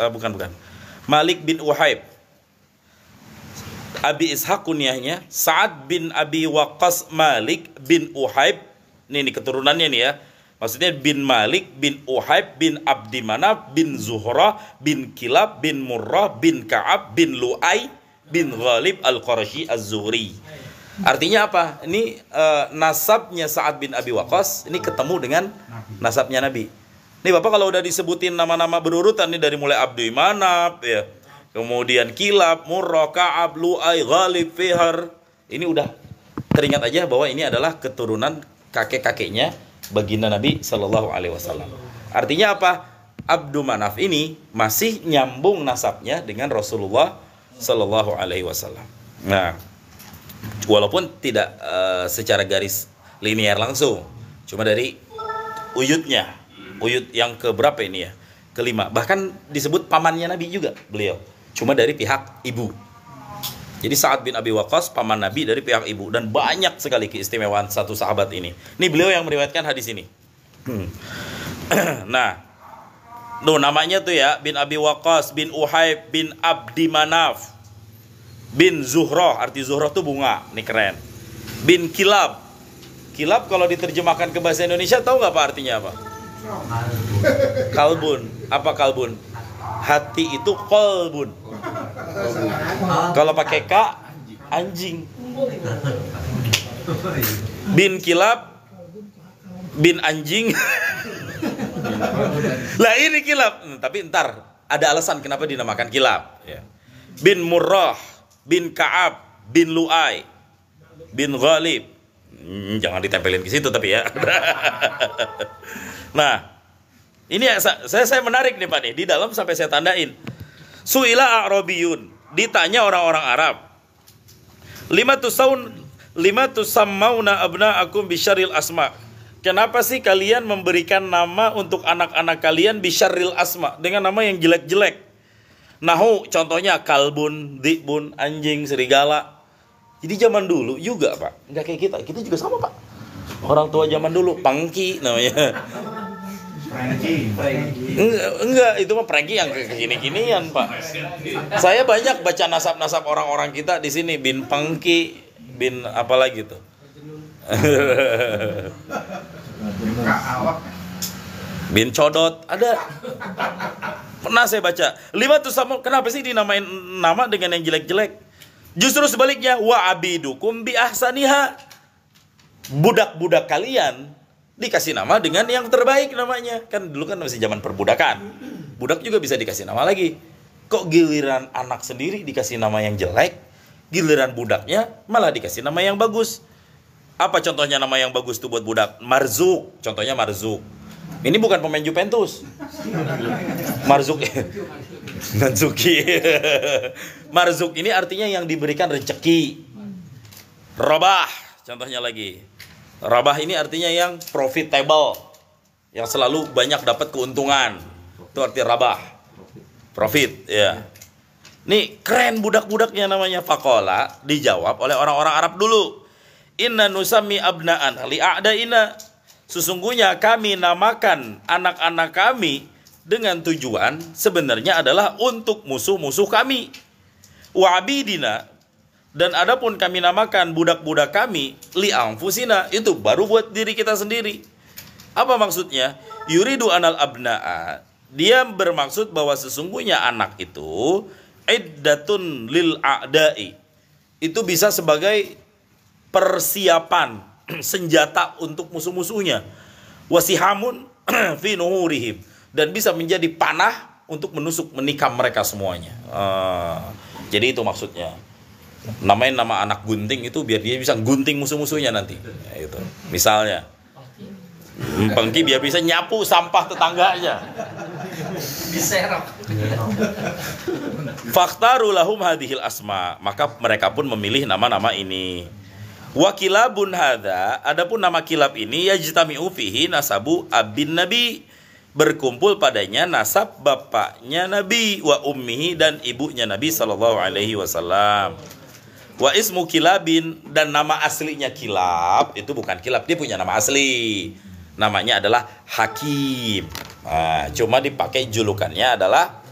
Bukan. Malik bin Uhaib. Abi Ishaq kunyahnya Sa'ad bin Abi Waqqas Malik bin Uhaib. Ini keturunannya nih ya. Maksudnya bin Malik, bin Uhaib, bin Abdi Manaf, bin Zuhrah, bin Kilab, bin Murrah, bin Ka'ab, bin Lu'ay, bin Ghalib al-Qurashi az-Zuhri. Artinya apa? Ini nasabnya Sa'ad bin Abi Waqqas ini ketemu dengan nasabnya Nabi. Ini Bapak kalau udah disebutin nama-nama berurutan nih dari mulai Abdi Manaf ya. Kemudian Kilab, Murrah, Ka'ab, Lu'ay, Ghalib, Fihr. Ini udah teringat aja bahwa ini adalah keturunan kakek-kakeknya baginda Nabi Sallallahu Alaihi Wasallam. Artinya apa? Abdu Manaf ini masih nyambung nasabnya dengan Rasulullah Sallallahu Alaihi Wasallam. Nah, walaupun tidak secara garis linear langsung, cuma dari uyutnya, uyut yang keberapa ini ya? Kelima. Bahkan disebut pamannya Nabi juga beliau, cuma dari pihak ibu. Jadi Sa'ad bin Abi Waqqas paman Nabi dari pihak ibu, dan banyak sekali keistimewaan satu sahabat ini. Ini beliau yang meriwayatkan hadis ini. Nah, namanya tuh ya, bin Abi Waqqas, bin Uhaib, bin Abdi Manaf, bin Zuhrah, arti Zuhrah tuh bunga, ini keren. Bin Kilab. Kilab kalau diterjemahkan ke bahasa Indonesia tahu nggak Pak artinya apa? Kalbun. Apa kalbun? Hati itu kolbun. Kalau pakai K, anjing. Bin Kilab, bin anjing. Lah ini Kilab. Tapi ntar ada alasan kenapa dinamakan Kilab. Bin Murrah, bin Ka'ab, bin Lu'ay, bin Ghalib. Jangan ditempelin ke situ tapi ya. Nah, ini saya menarik nih Pak nih, di dalam sampai saya tandain. Su'ila a'rabiyun, ditanya orang-orang Arab. Lima tusammauna abna'akum bisyarril asma. Kenapa sih kalian memberikan nama untuk anak-anak kalian bisyarril asma, dengan nama yang jelek-jelek? Nahu contohnya kalbun, dhibun, anjing, serigala. Jadi zaman dulu juga Pak, nggak kayak kita. Kita juga sama Pak. Orang tua zaman dulu Pangki namanya. Enggak, itu mah Franky yang kekini-kinian Pak. Saya banyak baca nasab-nasab orang-orang kita di sini, bin Pangki, bin apa lagi tuh. Bin Codot, ada. Pernah saya baca. Lima tuh sama, kenapa sih dinamain nama dengan yang jelek-jelek? Justru sebaliknya, wa abidukum bi ahsaniha. Budak-budak kalian dikasih nama dengan yang terbaik namanya. Kan dulu kan masih zaman perbudakan. Budak juga bisa dikasih nama lagi. Kok giliran anak sendiri dikasih nama yang jelek, giliran budaknya malah dikasih nama yang bagus? Apa contohnya nama yang bagus tuh buat budak? Marzuk, contohnya Marzuk. Ini bukan pemain Juventus. Marzuk. Nanzuki. Marzuk ini artinya yang diberikan rezeki. Rabah, contohnya lagi. Rabah ini artinya yang profitable, yang selalu banyak dapat keuntungan. Itu arti rabah. Profit, ya. Nih keren budak-budaknya namanya. Faqala, dijawab oleh orang-orang Arab dulu. Inna nusami abna'an li'a'daina. Sesungguhnya kami namakan anak-anak kami dengan tujuan sebenarnya adalah untuk musuh-musuh kami. Wa abidina, dan adapun kami namakan budak-budak kami li anfusina, itu baru buat diri kita sendiri. Apa maksudnya? Yuridu anal abna'a, dia bermaksud bahwa sesungguhnya anak itu iddatun lil a'da'i, itu bisa sebagai persiapan senjata untuk musuh-musuhnya. Wasihamun fi nuhurihim, dan bisa menjadi panah untuk menusuk menikam mereka semuanya. Jadi itu maksudnya. Namain nama anak gunting itu biar dia bisa gunting musuh-musuhnya nanti. Itu. Misalnya Pengki biar bisa nyapu sampah tetangganya. Diserok. Fakhtaru lahum hadhil asma, maka mereka pun memilih nama-nama ini. Wa kilabun hadza, adapun nama kilab ini yajtami'u fihi nasabu abin nabi, berkumpul padanya nasab bapaknya Nabi, wa ummihi, dan ibunya Nabi sallallahu alaihi wasallam. Wa ismu kilabin, dan nama aslinya kilab itu bukan kilab, dia punya nama asli. Namanya adalah Hakim. Nah, cuma dipakai julukannya adalah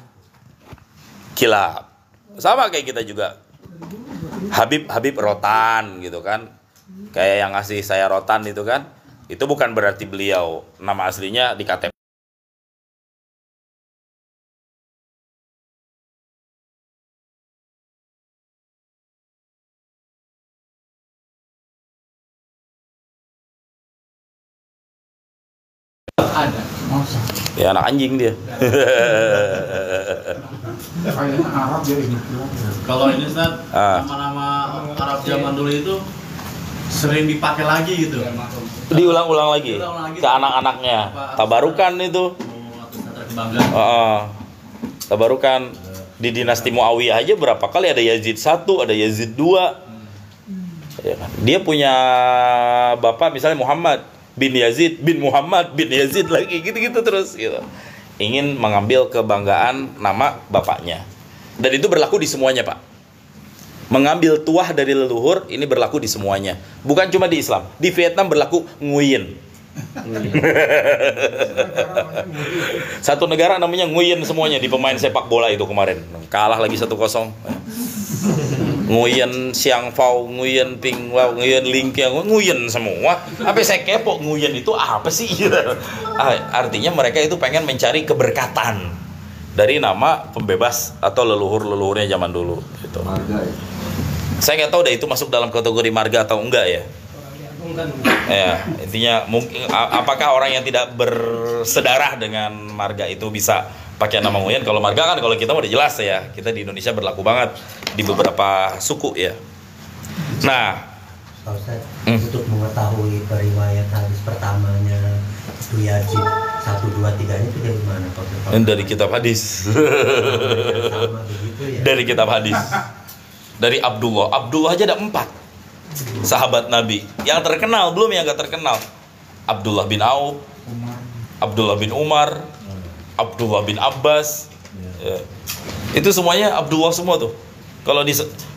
kilab. Sama kayak kita juga. Habib Rotan gitu kan. Kayak yang ngasih saya Rotan itu kan. Itu bukan berarti beliau nama aslinya di KTP. Ada. Ya anak anjing dia. Kayaknya Arab ya ini. Kalau ini Ustaz, nama-nama Arab zaman dulu itu sering dipakai lagi gitu. Diulang-ulang lagi ke anak-anaknya. Tabarukan itu. Tabarukan di dinasti Muawiyah aja berapa kali ada Yazid 1, ada Yazid 2. Dia punya bapak misalnya Muhammad bin Yazid bin Muhammad bin Yazid lagi, gitu-gitu terus gitu. Ingin mengambil kebanggaan nama bapaknya. Dan itu berlaku di semuanya, Pak. Mengambil tuah dari leluhur ini berlaku di semuanya. Bukan cuma di Islam. Di Vietnam berlaku Nguyen. Satu negara namanya Nguyen semuanya di pemain sepak bola itu kemarin. Kalah lagi 1-0. Nguyen Siang Fau, Nguyen Ping Wow, Nguyen Ling Kiang, Nguyen semua. Apa saya kepo Nguyen itu apa sih? Artinya mereka itu pengen mencari keberkatan dari nama pembebas atau leluhur-leluhurnya zaman dulu gitu. Saya nggak tahu deh itu masuk dalam kategori marga atau enggak ya. Ya, intinya mungkin apakah orang yang tidak bersedarah dengan marga itu bisa pakai nama Nguyen? Kalau marga kan kalau kita udah jelas ya, kita di Indonesia berlaku banget di beberapa suku ya. Nah, untuk mengetahui periwayat hadis pertamanya itu Yazid 1, 2, 3 itu dari mana Pak? Dari kitab hadis. Sama begitu ya. Dari kitab hadis. Dari Abdullah aja ada 4 sahabat Nabi. Yang terkenal, belum yang gak terkenal. Abdullah bin Auf, Abdullah bin Umar, Abdullah bin Abbas. Ya. Itu semuanya Abdullah semua tuh. Kalau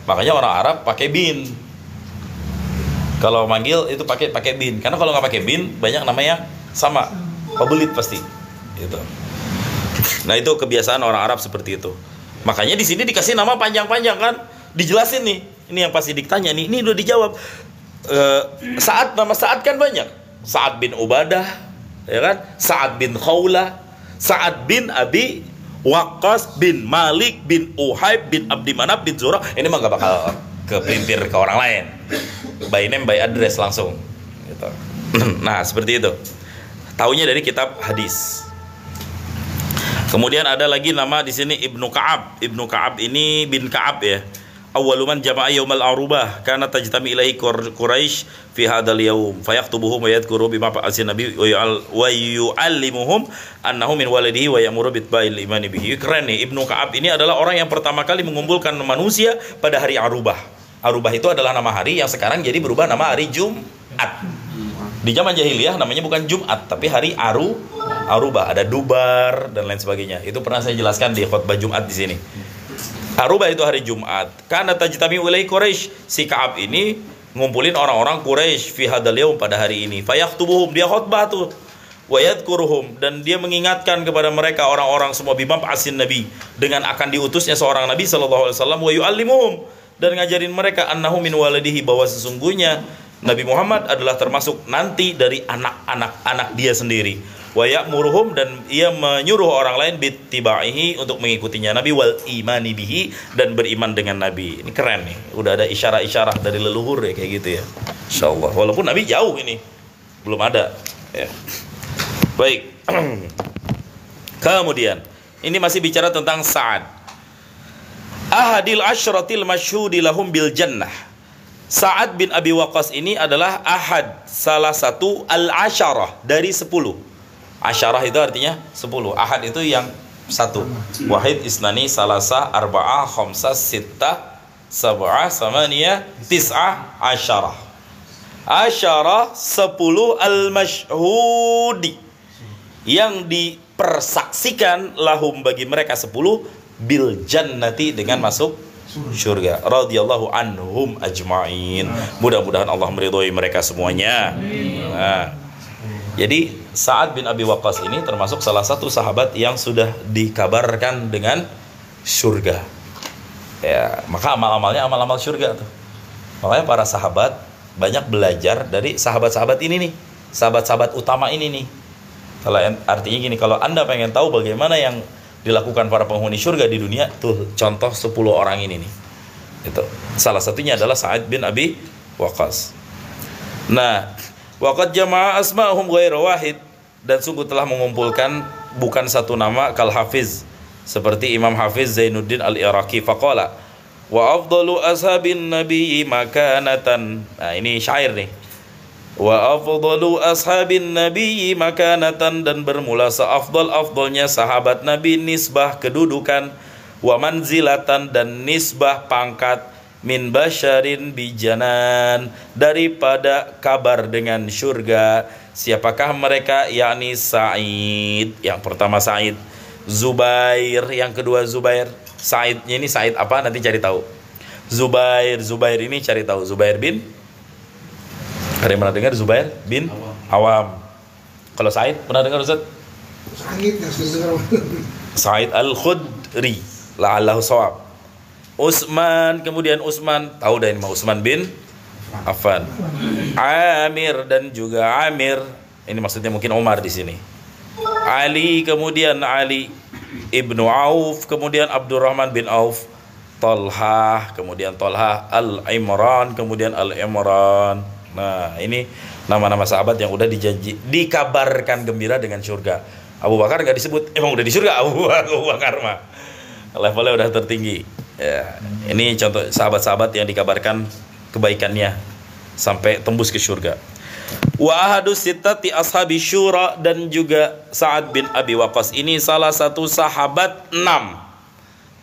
makanya orang Arab pakai bin. Kalau manggil itu pakai bin. Karena kalau nggak pakai bin banyak namanya sama. Pabelit pasti. Gitu. Nah, itu kebiasaan orang Arab seperti itu. Makanya di sini dikasih nama panjang-panjang kan. Dijelasin nih. Ini yang pasti ditanya nih. Ini udah dijawab. Nama Sa'ad kan banyak. Sa'ad bin Ubadah, ya kan? Sa'ad bin Khawlah, Sa'ad bin Abi Waqqas bin Malik bin Uhaib bin Abdi Manaf bin Zurah. Ini mah gak bakal kepelintir ke orang lain. By name, by address langsung gitu. Nah, seperti itu. Taunya dari kitab hadis. Kemudian ada lagi nama di sini Ibnu Ka'ab. Ibnu Ka'ab ini bin Ka'ab ya. Awwaluman jama'a yaumal arubah kana tajtami ilaihi Quraisy fi hadzal yaum fayaktubuhum wa yadhkuru bima fa'asin nabi wa yu'allimuhum annahu min walidihi wa ya'muru bitba'il imani bihi. Keren nih, Ibnu Ka'ab ini adalah orang yang pertama kali mengumpulkan manusia pada hari Arubah. Arubah itu adalah nama hari yang sekarang jadi berubah nama hari Jumat. Di zaman jahiliyah namanya bukan Jumat tapi hari Arubah, ada Dubar dan lain sebagainya. Itu pernah saya jelaskan di khutbah Jumat di sini. Arubah itu hari Jumat. Karena tajtami ilaihi Quraisy, si Ka'ab ini ngumpulin orang-orang Quraisy fi hadzal yaum pada hari ini. Fayaktubuhum, dia khutbah tuh. wa yadhkuruhum, dan dia mengingatkan kepada mereka orang-orang semua bimab'asin nabi, dengan akan diutusnya seorang nabi sallallahu alaihi wasallam, wa yu'allimuhum, dan ngajarin mereka annahu min waladihi, bahwa sesungguhnya Nabi Muhammad adalah termasuk nanti dari anak-anak dia sendiri, wa ya'muruhum, dan ia menyuruh orang lain bittiba'ihi, untuk mengikutinya Nabi, wal imani bihi, dan beriman dengan Nabi. Ini keren nih, udah ada isyarah-isyarah dari leluhur ya kayak gitu ya, insyaallah. Walaupun Nabi jauh ini belum ada ya. Baik. Kemudian ini masih bicara tentang Sa'ad. Ahadil asyratil masyhudi lahum bil jannah. Sa'ad bin Abi Waqqas ini adalah ahad, salah satu al-asyarah dari 10. Asyarah itu artinya 10. Ahad itu yang satu. Wahid, isnani, salasa, arba'ah, khamsah, sittah, sab'ah, samaniyah, tis'ah, asyarah. Asyarah 10 al-masyhudi, yang dipersaksikan lahum bagi mereka 10 bil jannati, dengan masuk surga, radhiyallahu anhum ajma'in. Mudah-mudahan Allah meridhoi mereka semuanya. Nah, jadi Sa'ad bin Abi Waqqas ini termasuk salah satu sahabat yang sudah dikabarkan dengan surga. Ya, maka amal-amalnya amal-amal surga tuh. Makanya para sahabat banyak belajar dari sahabat-sahabat ini nih, sahabat-sahabat utama ini nih. Kalau artinya gini, kalau Anda pengen tahu bagaimana yang dilakukan para penghuni surga di dunia, tuh contoh 10 orang ini nih. Itu. Salah satunya adalah Sa'ad bin Abi Waqqas. Nah, waqad jama'a asma'hum ghairu wahid, dan sungguh telah mengumpulkan bukan satu nama, kal Hafiz, seperti Imam Hafiz Zainuddin Al-Iraqi, faqala wa afdalu ashabin nabiyyi makanatan. Nah, ini syair nih. Wa afdalu ashabin nabiyyi makanatan, dan bermula seafdal-afdalnya sahabat Nabi nisbah kedudukan, wa manzilatan, dan nisbah pangkat, min basyarin bijanan, daripada kabar dengan surga. Siapakah mereka? Yakni Sa'id, yang pertama Sa'id, Zubair, yang kedua Zubair. Sa'idnya ini Sa'id apa? Nanti cari tahu. Zubair ini cari tahu. Zubair bin, ada yang pernah dengar Zubair bin Awam? Kalau Sa'id pernah dengar Ustaz? Sa'id Al-Khudri, la'allahu shawab. Utsman, kemudian Utsman, tahu dah ini mah, Utsman bin Affan. Amir, dan juga Amir, ini maksudnya mungkin Umar di sini. Ali, kemudian Ali ibnu Auf, kemudian Abdurrahman bin Auf. Talha, kemudian Talha. Al-Imran, kemudian Al-Imran. Nah, ini nama-nama sahabat yang udah dikabarkan gembira dengan surga. Abu Bakar nggak disebut, emang udah di surga Abu Bakar mah. Levelnya udah tertinggi. Ya, ini contoh sahabat-sahabat yang dikabarkan kebaikannya sampai tembus ke surga. Wa ahadus sittati ashabi syura, dan juga Sa'ad bin Abi Waqqas ini salah satu sahabat 6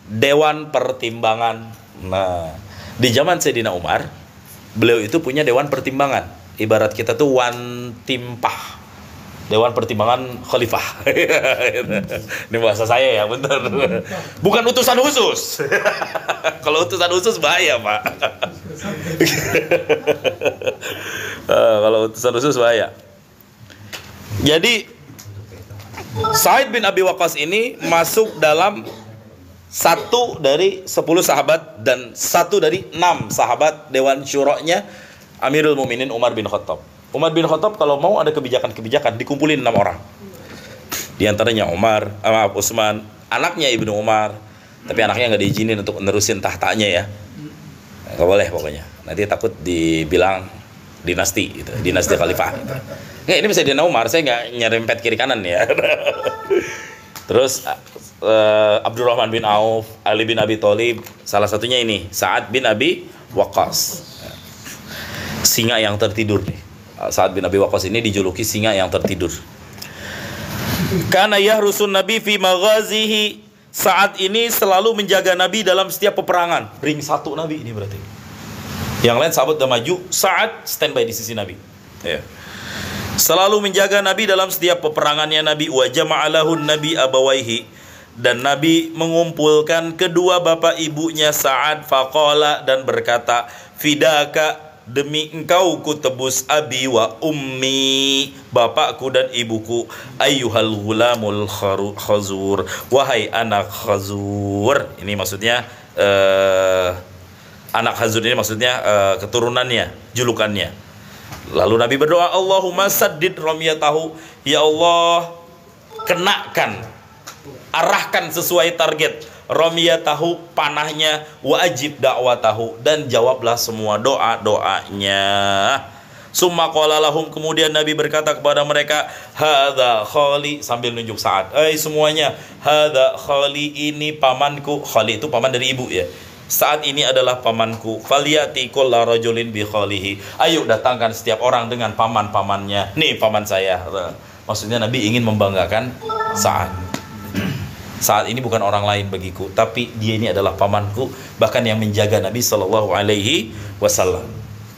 dewan pertimbangan. Nah, di zaman Sayyidina Umar, beliau itu punya dewan pertimbangan. Ibarat kita tuh wan timpah, dewan pertimbangan khalifah. Ini bahasa saya ya, bentar. Bukan utusan khusus. Kalau utusan khusus bahaya, Pak. Kalau utusan khusus bahaya. Jadi Sa'id bin Abi Waqqas ini masuk dalam 1 dari 10 sahabat dan 1 dari 6 sahabat dewan syura'nya Amirul Mukminin Umar bin Khattab. Umar bin Khattab kalau mau ada kebijakan-kebijakan dikumpulin 6 orang. Di antaranya Utsman, anaknya Ibnu Umar, tapi anaknya nggak diizinin untuk nerusin tahtanya ya. Nggak boleh pokoknya. Nanti takut dibilang dinasti gitu, dinasti khalifah gitu. Nggak, ini bisa Sayyidina Umar, saya nggak nyerempet kiri kanan ya. Terus Abdurrahman bin Auf, Ali bin Abi Thalib, salah satunya ini Sa'ad bin Abi Waqqas. Singa yang tertidur nih. Sa'ad bin Abi Waqqas ini dijuluki singa yang tertidur. Kana yahrusun Nabi fi maghazihi. Sa'ad ini selalu menjaga Nabi dalam setiap peperangan. Ring 1 Nabi ini berarti. Yang lain sahabat udah maju, Sa'ad standby di sisi Nabi. Ya. Selalu menjaga Nabi dalam setiap peperangannya Nabi. Wa jama'alahun Nabi abawaihi, dan Nabi mengumpulkan kedua bapak ibunya Sa'ad, faqala, dan berkata, fidaka demi engkau ku tebus abi wa ummi, bapakku dan ibuku, ayyuhal ghulamul khazur, wahai anak khazur. Ini maksudnya anak khazur ini maksudnya keturunannya, julukannya. Lalu Nabi berdoa, Allahumma saddid ramyatahu, ya Allah kenakan, arahkan sesuai target ramyatahu, panahnya, wa ajib da'watahu, dan jawablah semua doa-doanya. Summa qala lahum, kemudian Nabi berkata kepada mereka, hadza khali, sambil nunjuk Sa'ad, semuanya, hadza khali, ini pamanku. Khali itu paman dari ibu ya. Saat ini adalah pamanku. Falyati kullu rajulin bi khalihi, ayo datangkan setiap orang dengan paman-pamannya. Nih paman saya. Maksudnya Nabi ingin membanggakan Sa'ad. Saat ini bukan orang lain bagiku, tapi dia ini adalah pamanku, bahkan yang menjaga Nabi Shallallahu Alaihi Wasallam.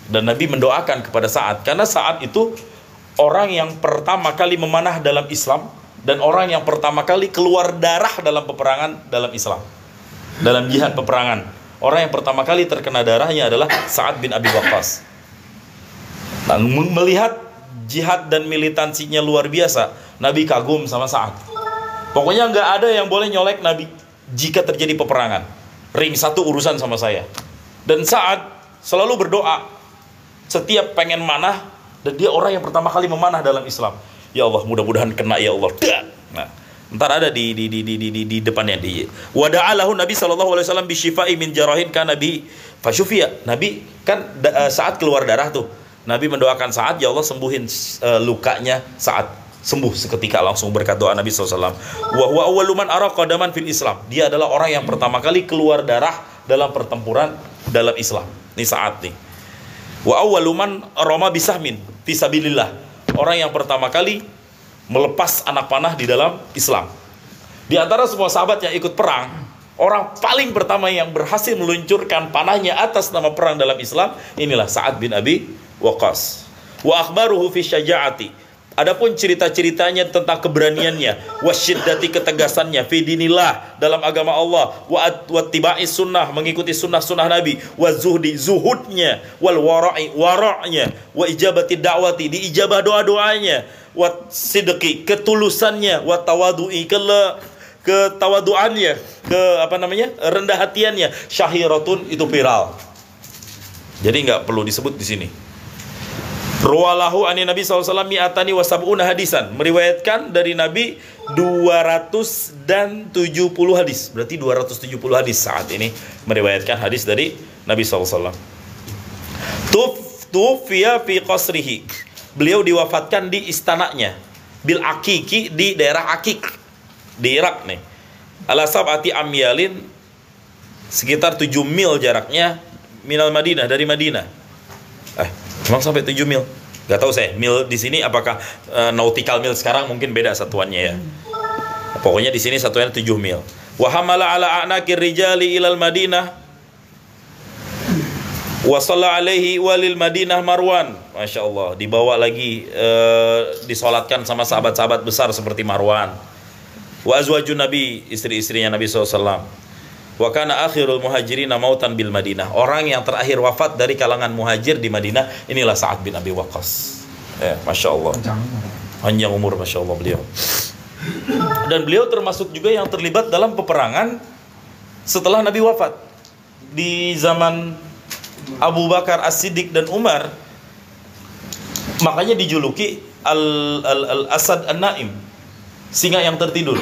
Dan Nabi mendoakan kepada Sa'ad, karena Sa'ad itu orang yang pertama kali memanah dalam Islam, dan orang yang pertama kali keluar darah dalam peperangan dalam Islam, dalam jihad peperangan. Orang yang pertama kali terkena darahnya adalah Sa'ad bin Abi Waqqas. Dan melihat jihad dan militansinya luar biasa, Nabi kagum sama Sa'ad. Pokoknya nggak ada yang boleh nyolek Nabi jika terjadi peperangan. Ring satu urusan sama saya. Dan Sa'ad selalu berdoa setiap pengen manah, dan dia orang yang pertama kali memanah dalam Islam. Ya Allah, mudah-mudahan kena ya Allah. Nah, ntar ada di depannya di wada'alahu Nabi SAW bisyifai min jarahin kan Nabi fasyufiya. Nabi kan saat keluar darah tuh, Nabi mendoakan Sa'ad, ya Allah sembuhin lukanya Sa'ad, sembuh seketika, langsung berkat doa Nabi SAW. Wa huwa awwalu man ara qadaman fil Islam, dia adalah orang yang pertama kali keluar darah dalam pertempuran dalam Islam. Ini Sa'ad nih. Wa awwalu man rama bisahmin fi sabilillah, orang yang pertama kali melepas anak panah di dalam Islam. Di antara semua sahabat yang ikut perang, orang paling pertama yang berhasil meluncurkan panahnya atas nama perang dalam Islam, inilah Sa'ad bin Abi Waqqas. Wa akhbaruhu fi syaja'ati, adapun cerita-ceritanya tentang keberaniannya, wasyiddati, ketegasannya, fi dinillah, dalam agama Allah, wa tiba'is sunnah, mengikuti sunnah-sunnah Nabi, wa zuhdi, zuhudnya, wal wara'i, wara'nya, wa ijabati da'wati, diijabah doa-doanya, wa sidqi, ketulusannya, wa tawadu'i, ketawaduannya, rendah hatiannya, syahiratun, itu viral. Jadi nggak perlu disebut di sini. Ruwalahu ani Nabi SAW mi'atani wa sab'una hadisan, meriwayatkan dari Nabi 270 hadis. Berarti 270 hadis saat ini meriwayatkan hadis dari Nabi SAW. Tufiya fi qasrihi, beliau diwafatkan di istananya, bil Aqiqi, di daerah Aqiq di Irak nih. Ala sab'ati amyalin, sekitar 7 mil jaraknya, minal Madinah, dari Madinah. Emang sampai 7 mil? Gak tahu saya. Mil di sini apakah nautical mil sekarang mungkin beda satuannya ya. Pokoknya di sini satuannya 7 mil. Wa hamala ala a'naqir rijali ilal Madinah. Wa shalla alaihi walil Madinah Marwan. Masya Allah, dibawa lagi disolatkan sama sahabat-sahabat besar seperti Marwan. Wa azwajun Nabi, istri-istrinya Nabi SAW. Wa kana akhirul muhajirina mautan bil Madinah, orang yang terakhir wafat dari kalangan muhajir di Madinah inilah Sa'ad bin Abi Waqqas. Masya Allah, panjang umur Masya Allah beliau. Dan beliau termasuk juga yang terlibat dalam peperangan setelah Nabi wafat. Di zaman Abu Bakar As-Siddiq dan Umar, makanya dijuluki Al-Asad An-Naim, singa yang tertidur,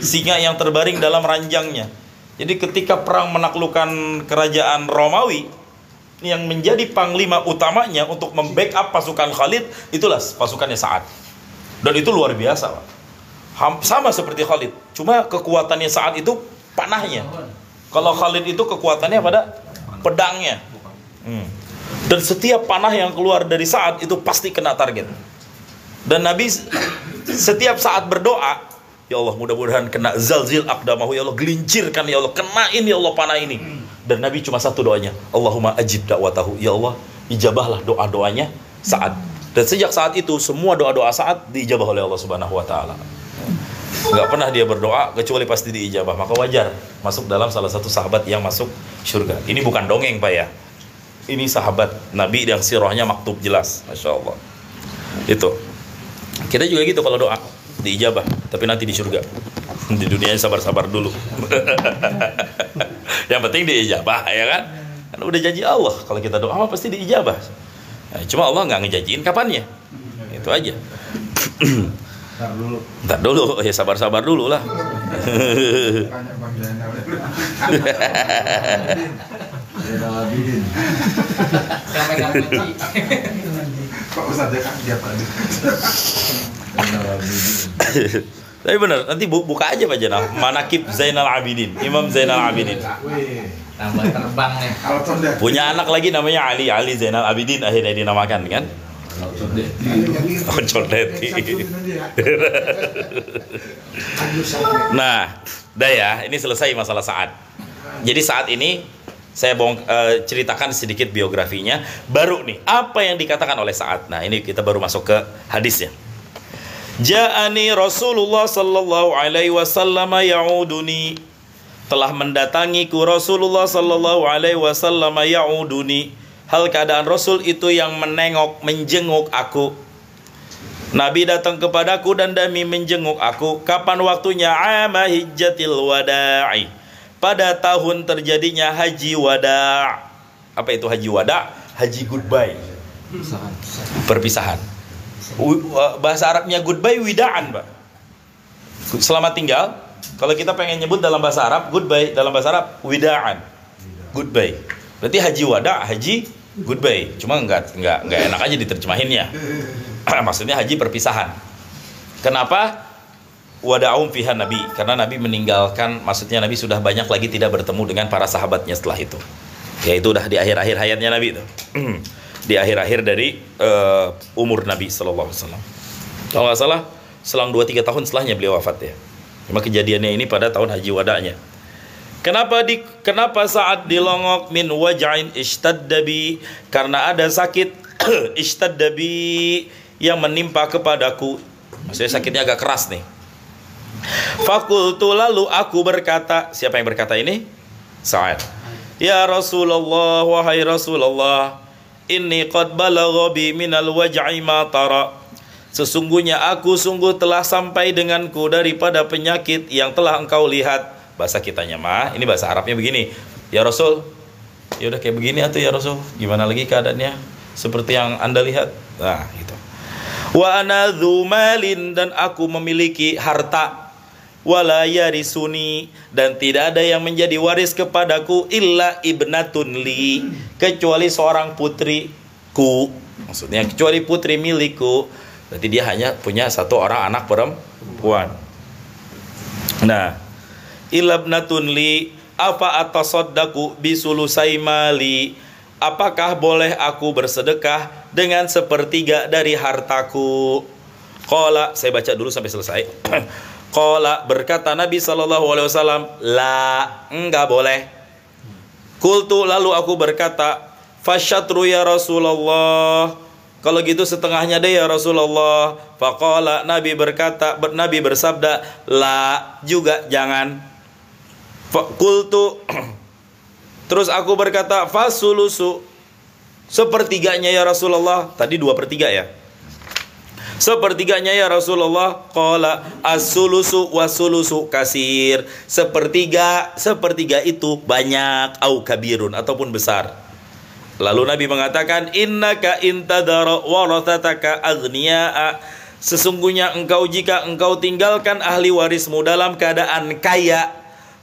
singa yang terbaring dalam ranjangnya. Jadi ketika perang menaklukkan kerajaan Romawi, yang menjadi panglima utamanya untuk membackup pasukan Khalid, itulah pasukannya Sa'ad. Dan itu luar biasa, Pak. Sama seperti Khalid, cuma kekuatannya Sa'ad itu panahnya. Kalau Khalid itu kekuatannya pada pedangnya. Dan setiap panah yang keluar dari Sa'ad itu pasti kena target. Dan Nabi setiap saat berdoa, ya Allah mudah-mudahan kena zalzil aqdamahu, ya Allah gelincirkan, ya Allah kenain, ya Allah panah ini. Dan Nabi cuma satu doanya, Allahumma ajib da'watahu, ya Allah ijabahlah doa-doanya Sa'ad. Dan sejak saat itu semua doa-doa Sa'ad diijabah oleh Allah Subhanahu wa taala. Enggak pernah dia berdoa kecuali pasti diijabah. Maka wajar masuk dalam salah satu sahabat yang masuk surga. Ini bukan dongeng, Pak ya. Ini sahabat Nabi yang sirahnya maktub jelas, Masya Allah. Itu. Kita juga gitu kalau doa diijabah, tapi nanti di surga. Di dunia sabar-sabar dulu. Yang penting diijabah, ya kan? Kan udah janji Allah kalau kita doa pasti diijabah. Nah, cuma Allah nggak ngejanjiin kapannya. Itu aja. Ntar dulu, ya sabar-sabar dulu lah. Tanya Bang Zainal. Sampai kapan? Kok Ustaz kan dia tadi. Tapi benar, nanti buka aja Pak Jenal. Manakib Zainal Abidin, Imam Zainal Abidin. Tambah terbang nih. Kalau condet. Punya anak lagi namanya Ali Zainal Abidin, akhirnya dinamakan kan? Oh, Condeti. Nah, dah ya, ini selesai masalah Sa'ad. Jadi saat ini saya ceritakan sedikit biografinya. Baru nih, apa yang dikatakan oleh Sa'ad. Nah, ini kita baru masuk ke hadisnya. Ja'ani Rasulullah sallallahu alaihi wasallam ya'uduni. Telah mendatangiku Rasulullah sallallahu alaihi wasallam ya'uduni. Hal keadaan Rasul itu yang menjenguk aku. Nabi datang kepadaku dan Nabi menjenguk aku. Kapan waktunya? Ama hijjatil wada'i. Pada tahun terjadinya haji wada'. Apa itu haji wada'? Haji goodbye. Perpisahan. Bahasa Arabnya goodbye wida'an, Pak. Selamat tinggal. Kalau kita pengen nyebut dalam bahasa Arab, goodbye dalam bahasa Arab wida'an. Goodbye. Berarti haji wada', haji goodbye. Cuma enggak enak aja diterjemahinnya. Maksudnya haji perpisahan. Kenapa? Wada'um fiha Nabi. Karena Nabi meninggalkan, maksudnya Nabi sudah banyak lagi tidak bertemu dengan para sahabatnya setelah itu. Yaitu udah di akhir-akhir hayatnya Nabi itu. Di akhir-akhir dari umur Nabi sallallahu alaihi wasallam. Kalau nggak salah, selang 2-3 tahun setelahnya beliau wafat ya. Cuma kejadiannya ini pada tahun haji wada'nya. Kenapa saat dilongok min waj'in ishtaddabi? Karena ada sakit ishtaddabi yang menimpa kepadaku. Maksudnya sakitnya agak keras nih. Fakultu, lalu aku berkata, siapa yang berkata ini? Sa'ad. Ya Rasulullah, wahai Rasulullah, inni qad balagha bi minal waj'i ma tara. Sesungguhnya aku sungguh telah sampai denganku daripada penyakit yang telah engkau lihat. Bahasa kitanya mah, ini bahasa Arabnya begini. Ya Rasul, ya udah kayak begini atuh ya Rasul. Gimana lagi keadaannya? Seperti yang Anda lihat. Nah, gitu. Wa ana dzu malin, dan aku memiliki harta. Wala yarisuni, dan tidak ada yang menjadi waris kepadaku illa ibnatun li, kecuali seorang putriku. Maksudnya kecuali putri milikku. Berarti dia hanya punya satu orang anak perempuan. Nah, illa ibnatun li afa atasaddaqu bisulusai mali. Apakah boleh aku bersedekah dengan sepertiga dari hartaku? Qala, saya baca dulu sampai selesai. Qala, berkata Nabi SAW, la, enggak boleh. Kultu, lalu aku berkata, fasyatru ya Rasulullah, kalau gitu setengahnya deh ya Rasulullah. Faqala, Nabi berkata, Nabi bersabda, la, juga jangan. Kultu, terus aku berkata, fasulusu, sepertiganya ya Rasulullah. Tadi 2/3 ya. Sepertiganya ya Rasulullah. Qala as-sulusu was-sulusu kasir. Sepertiga itu banyak, au kabirun, ataupun besar. Lalu Nabi mengatakan, innaka intadara warathataka aghniya'a. Sesungguhnya engkau, jika engkau tinggalkan ahli warismu dalam keadaan kaya,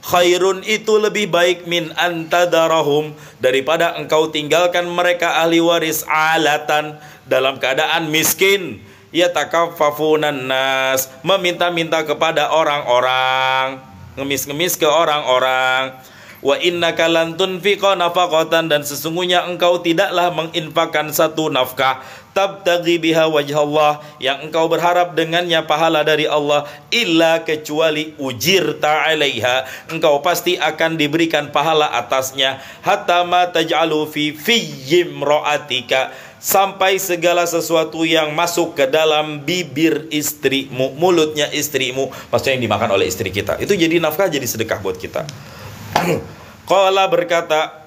khairun, itu lebih baik min antadarahum, daripada engkau tinggalkan mereka ahli waris alatan, dalam keadaan miskin, yatakaffafunan nas, meminta-minta kepada orang-orang, ngemis-ngemis ke orang-orang. Wa innaka lan tunfiqa nafaqatan, dan sesungguhnya engkau tidaklah menginfakkan satu nafkah, tabtaghi biha wajhallah, yang engkau berharap dengannya pahala dari Allah, illa, kecuali ujirta 'alaiha, engkau pasti akan diberikan pahala atasnya, hatta ma taj'alu fi imra'atika, sampai segala sesuatu yang masuk ke dalam bibir istrimu, mulutnya istrimu, maksudnya yang dimakan oleh istri kita, itu jadi nafkah, jadi sedekah buat kita. Qala, berkata,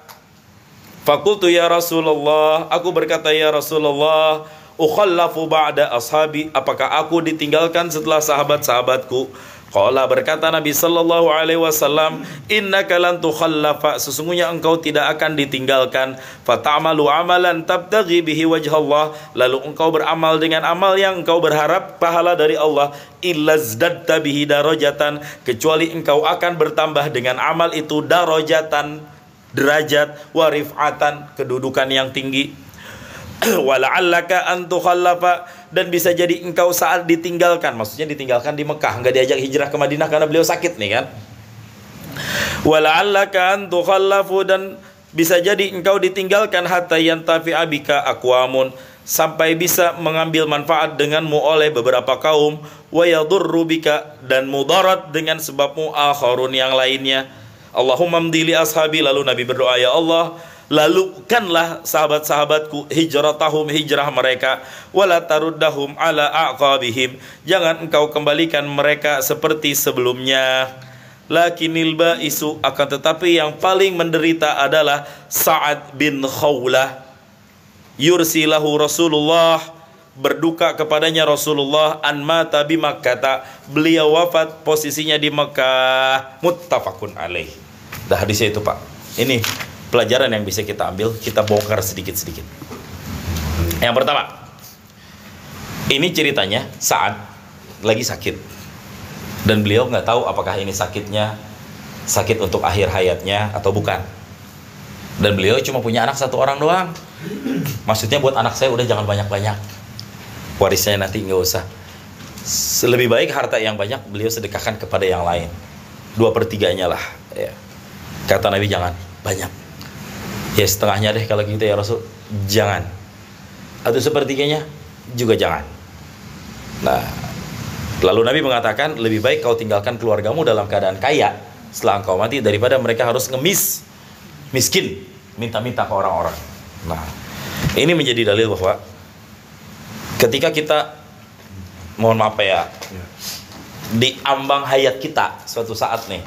Fakultu ya Rasulullah, aku berkata ya Rasulullah, ukhallafu ba'da ashabi, apakah aku ditinggalkan setelah sahabat-sahabatku? Qala, berkata Nabi sallallahu alaihi wasallam, innaka lan tukhallafa, sesungguhnya engkau tidak akan ditinggalkan. Fata'malu amalan tabtaghi bihi wajhallah, lalu engkau beramal dengan amal yang engkau berharap pahala dari Allah. Illa zdadta bihi darajatan, kecuali engkau akan bertambah dengan amal itu darajatan, derajat, wa rif'atan, kedudukan yang tinggi. Wala'allaka an tukhallafa, dan bisa jadi engkau saat ditinggalkan, maksudnya ditinggalkan di Mekah, enggak diajak hijrah ke Madinah karena beliau sakit nih kan. Wala'allaka an tukhallafu, dan bisa jadi engkau ditinggalkan hatta yantafi'a bika aqwamun, sampai bisa mengambil manfaat denganmu oleh beberapa kaum, wa yadurru bika, dan mudarat dengan sebabmu akharun, yang lainnya. Allahumma mdili ashabi, lalu Nabi berdoa, ya Allah, lalukanlah sahabat-sahabatku hijratahum, hijrah mereka, wala taruddahum ala aqabihim, jangan engkau kembalikan mereka seperti sebelumnya. Lakinil ba'isu, akan tetapi yang paling menderita adalah Sa'ad bin Khawlah. Yursilahu Rasulullah, berduka kepadanya Rasulullah, an mata bi Makkah, beliau wafat posisinya di Mekah. Muttafaqun alaih. Dah hadisnya itu Pak. Ini pelajaran yang bisa kita ambil, kita bongkar sedikit-sedikit. Yang pertama, ini ceritanya saat lagi sakit, dan beliau nggak tahu apakah ini sakitnya sakit untuk akhir hayatnya atau bukan. Dan beliau cuma punya anak satu orang doang. Maksudnya buat anak saya udah jangan banyak-banyak, warisnya nanti nggak usah. Lebih baik harta yang banyak beliau sedekahkan kepada yang lain, 2/3-nya lah ya. Kata Nabi, jangan banyak, ya setengahnya deh kalau gitu ya Rasul, jangan. Atau 1/3-nya juga jangan. Nah, lalu Nabi mengatakan, lebih baik kau tinggalkan keluargamu dalam keadaan kaya setelah engkau mati, daripada mereka harus ngemis, miskin, minta-minta ke orang-orang. Nah, ini menjadi dalil bahwa ketika kita, mohon maaf ya, di ambang hayat kita suatu saat nih,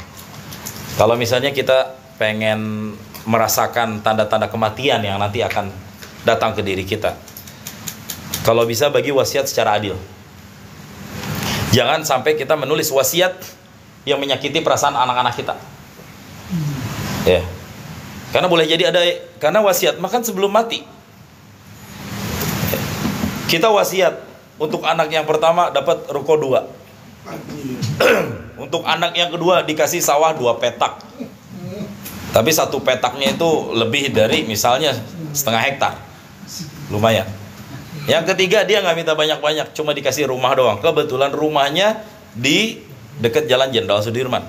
kalau misalnya kita pengen merasakan tanda-tanda kematian yang nanti akan datang ke diri kita, kalau bisa bagi wasiat secara adil. Jangan sampai kita menulis wasiat yang menyakiti perasaan anak-anak kita. Ya. Karena boleh jadi ada, karena wasiat makan sebelum mati. Kita wasiat untuk anak yang pertama dapat ruko 2. Untuk anak yang kedua dikasih sawah 2 petak. Tapi 1 petaknya itu lebih dari misalnya 1/2 hektar. Lumayan. Yang ketiga dia nggak minta banyak-banyak, cuma dikasih rumah doang. Kebetulan rumahnya di dekat Jalan Jenderal Sudirman.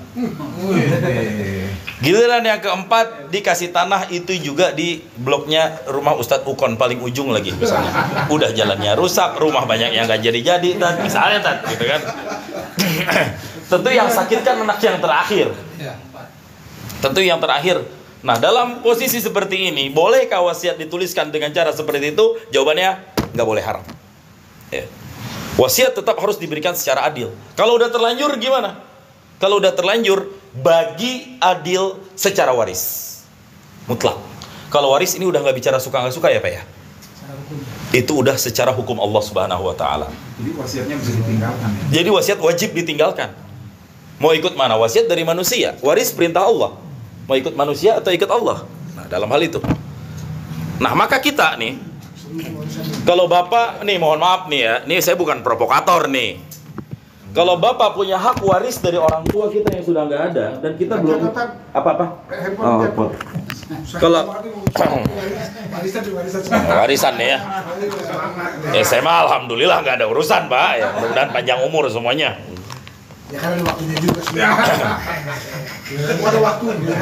Giliran yang keempat dikasih tanah, itu juga di bloknya rumah Ustadz Ukon paling ujung lagi misalnya. Udah jalannya rusak, rumah banyak yang nggak jadi-jadi, dan misalnya gitu kan. Tentu yang sakit kan anak yang terakhir. Tentu yang terakhir. Nah, dalam posisi seperti ini, bolehkah wasiat dituliskan dengan cara seperti itu? Jawabannya nggak boleh, haram. Ya. Wasiat tetap harus diberikan secara adil. Kalau udah terlanjur gimana? Kalau udah terlanjur, bagi adil secara waris mutlak. Kalau waris ini udah nggak bicara suka nggak suka ya Pak ya? Itu udah secara hukum Allah Subhanahu Wa Taala. Jadi wasiatnya bisa ditinggalkan ya? Jadi wasiat wajib ditinggalkan. Mau ikut mana? Wasiat dari manusia. Waris perintah Allah. Mau ikut manusia atau ikut Allah? Nah, dalam hal itu. Nah, maka kita nih, kalau Bapak nih, mohon maaf nih ya, nih saya bukan provokator nih. Kalau Bapak punya hak waris dari orang tua kita yang sudah nggak ada, dan kita belum apa-apa. Kalau warisan nih ya, saya mah alhamdulillah nggak ada urusan Pak. Ya, mudah-mudahan panjang umur semuanya. Ya kan ada waktunya juga sih. Ada waktunya.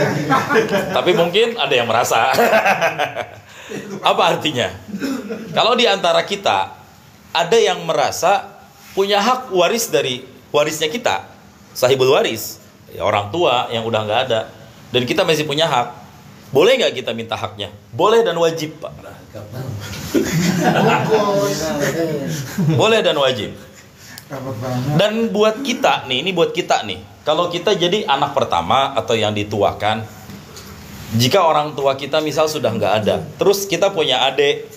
Tapi mungkin ada yang merasa. Apa artinya? Kalau di antara kita ada yang merasa punya hak waris dari warisnya kita, sahibul waris, ya orang tua yang udah nggak ada, dan kita masih punya hak, boleh nggak kita minta haknya? Boleh dan wajib Pak. Boleh dan wajib. Dan buat kita nih, ini buat kita nih, kalau kita jadi anak pertama atau yang dituakan, Jika orang tua kita misal sudah nggak ada, terus kita punya adik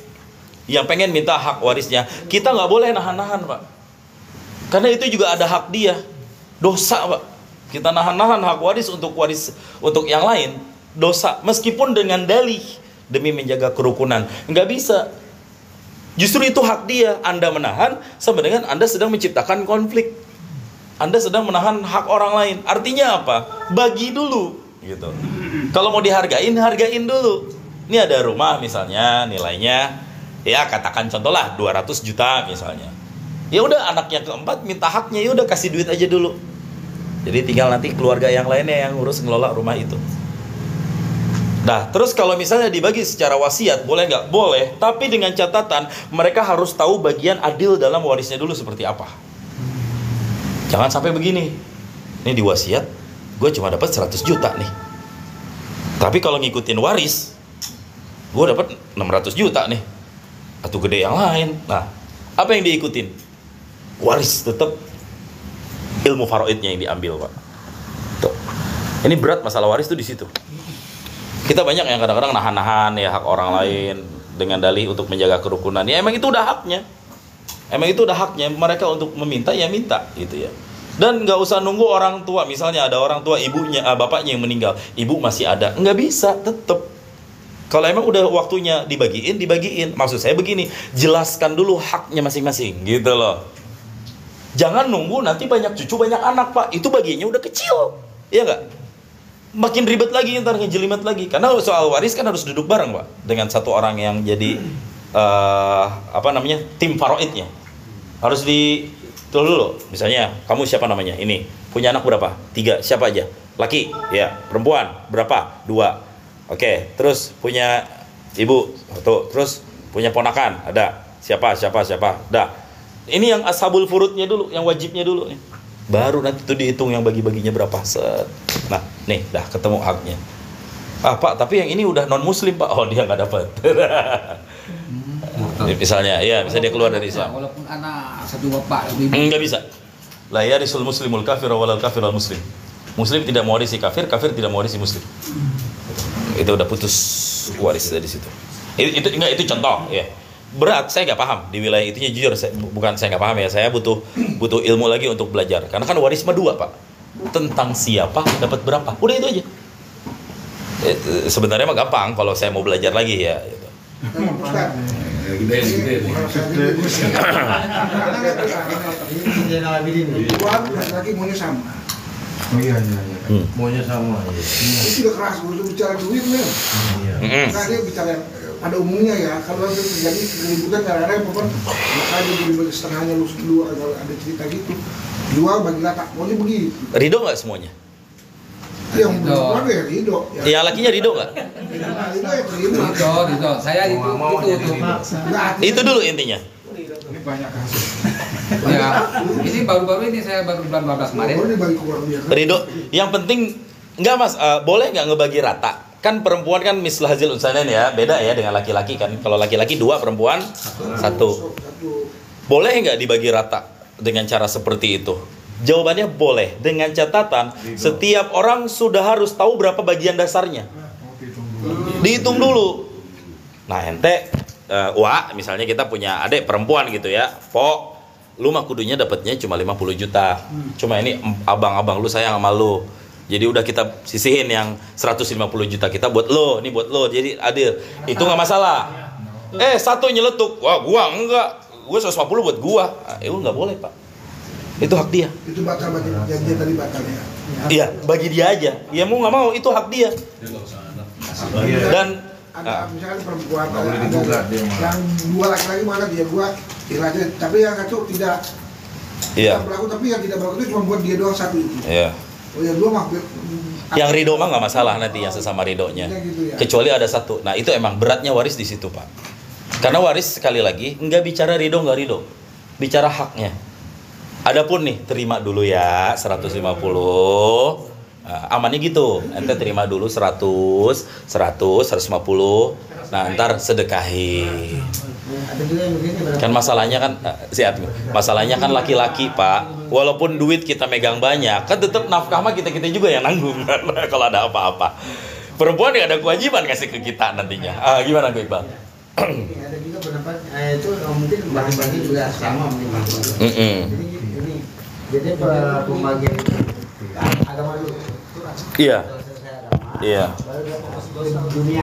yang pengen minta hak warisnya, kita nggak boleh nahan-nahan, Pak. Karena itu juga ada hak dia. Dosa, Pak. Kita nahan-nahan hak waris untuk yang lain. Dosa. Meskipun dengan dalih demi menjaga kerukunan. Nggak bisa. Justru itu hak dia. Anda menahan sama dengan Anda sedang menciptakan konflik. Anda sedang menahan hak orang lain. Artinya apa? Bagi dulu. Gitu. Kalau mau dihargain, hargain dulu. Ini ada rumah misalnya, nilainya ya katakan contohlah 200 juta misalnya. Ya udah, anaknya keempat minta haknya, ya udah kasih duit aja dulu. Jadi tinggal nanti keluarga yang lainnya yang ngurus ngelola rumah itu. Nah, terus kalau misalnya dibagi secara wasiat, boleh nggak? Boleh, tapi dengan catatan mereka harus tahu bagian adil dalam warisnya dulu seperti apa. Jangan sampai begini. Ini di wasiat, gue cuma dapat 100 juta nih. Tapi kalau ngikutin waris, gue dapat 600 juta nih. Atau gede yang lain. Nah, apa yang diikutin? Waris tetap ilmu faraidnya yang diambil, Pak. Tuh. Ini berat masalah waris tuh di situ. Kita banyak yang kadang-kadang nahan-nahan ya hak orang lain dengan dalih untuk menjaga kerukunan. Ya emang itu udah haknya. Emang itu udah haknya mereka untuk meminta, ya minta gitu ya. Dan nggak usah nunggu orang tua. Misalnya ada orang tua, ibunya, bapaknya yang meninggal, ibu masih ada, nggak bisa, tetap. Kalau emang udah waktunya dibagiin. Maksud saya begini, jelaskan dulu haknya masing-masing, gitu loh. Jangan nunggu nanti banyak cucu, banyak anak, Pak. Itu bagiannya udah kecil, iya nggak? Makin ribet lagi, ntar ngejelimet lagi. Karena soal waris kan harus duduk bareng, Pak, dengan satu orang yang jadi tim faraidnya. Harus dulu. Misalnya, kamu siapa namanya? Ini punya anak berapa? 3. Siapa aja? Laki, ya. Perempuan berapa? 2. Oke, terus punya ibu, 1. Terus punya ponakan, ada. Siapa? Dah. Ini yang ashabul furudnya dulu, yang wajibnya dulu. Baru nanti itu dihitung yang bagi-baginya berapa. Set. Nah, nih, dah ketemu haknya. Pak, tapi yang ini udah non-muslim, Pak. Oh, dia nggak dapat. Misalnya, ya, bisa dia keluar dari Islam. Walaupun anak satu bapak, nggak bisa. La yarisul muslimul kafir walal kafir al muslim. Muslim tidak mewarisi kafir, kafir tidak mewarisi muslim. Itu udah putus waris dari situ. Itu contoh ya. Berat, saya nggak paham di wilayah itunya, jujur saya nggak paham ya. Saya butuh ilmu lagi untuk belajar. Karena kan waris mah 2, Pak. Tentang siapa dapat berapa. Udah itu aja. Sebenarnya mah gampang kalau saya mau belajar lagi ya. Gitu. laki maunya sama. Oh iya. Maunya sama. Itu udah keras, udah bicara duit men. Nah dia bicara pada umumnya ya, kalau ada terjadi keributan kadang-kadang pokoknya makanya dibagi setengahnya lu dua, kalau ada cerita gitu jual bagi rata, maunya begitu. Ridho nggak semuanya? Yang belum ya Ridho. Ya lakinya ridho nggak? Ridho. Saya Itu dulu intinya. Ini banyak kasus. Ya, ini baru-baru ini saya baru bulan 12 kemarin. Ridho. Yang penting enggak Mas, boleh nggak ngebagi rata? Kan perempuan kan mislah hazil unsayain ya, beda ya dengan laki-laki kan. Kalau laki-laki 2, perempuan 1. Boleh nggak dibagi rata dengan cara seperti itu? Jawabannya boleh, dengan catatan setiap orang sudah harus tahu berapa bagian dasarnya. Dihitung dulu. Nah ente, misalnya kita punya adik perempuan gitu ya, lu mah kudunya dapatnya cuma 50 juta. Cuma ini abang-abang lu sayang sama lu. Jadi udah kita sisihin yang 150 juta kita buat lo, ini buat lo. Jadi adil. Itu nggak masalah. Satu nyeletuk, wah gua enggak, gua 150 buat gua. Itu nggak boleh, Pak. Itu hak dia. Itu batal janji tadi batal ya. Iya, bagi dia aja. Ya mau nggak mau itu hak dia. Dan ada misalkan perempuan ada yang 2 laki-laki mana dia 2 aja, tapi yang satu tidak berlaku, tapi yang tidak berlaku itu cuma buat dia doang satu itu. Iya. Oh ya 2 mah. Yang ridho mah nggak masalah nanti yang sesama ridhonya. Gitu ya. Kecuali ada 1. Nah itu emang beratnya waris di situ, Pak. Karena waris sekali lagi nggak bicara ridho nggak ridho, bicara haknya. Adapun nih terima dulu ya 150. Amannya gitu. Ente terima dulu 100, 150. Nah, ntar sedekahi. Kan masalahnya kan masalahnya kan laki-laki, Pak. Walaupun duit kita megang banyak, kan tetap nafkah mah kita juga yang nanggung kan kalau ada apa-apa. Perempuan nggak ada kewajiban kasih ke kita nantinya. Gimana Gue Iqbal? Ini ada juga pendapat itu mungkin bagi-bagi juga sama mungkin bagi-bagi. Ini jadi pembagian agama dulu. Iya. Selesai agama. Iya. Baru dia fokus ke dunia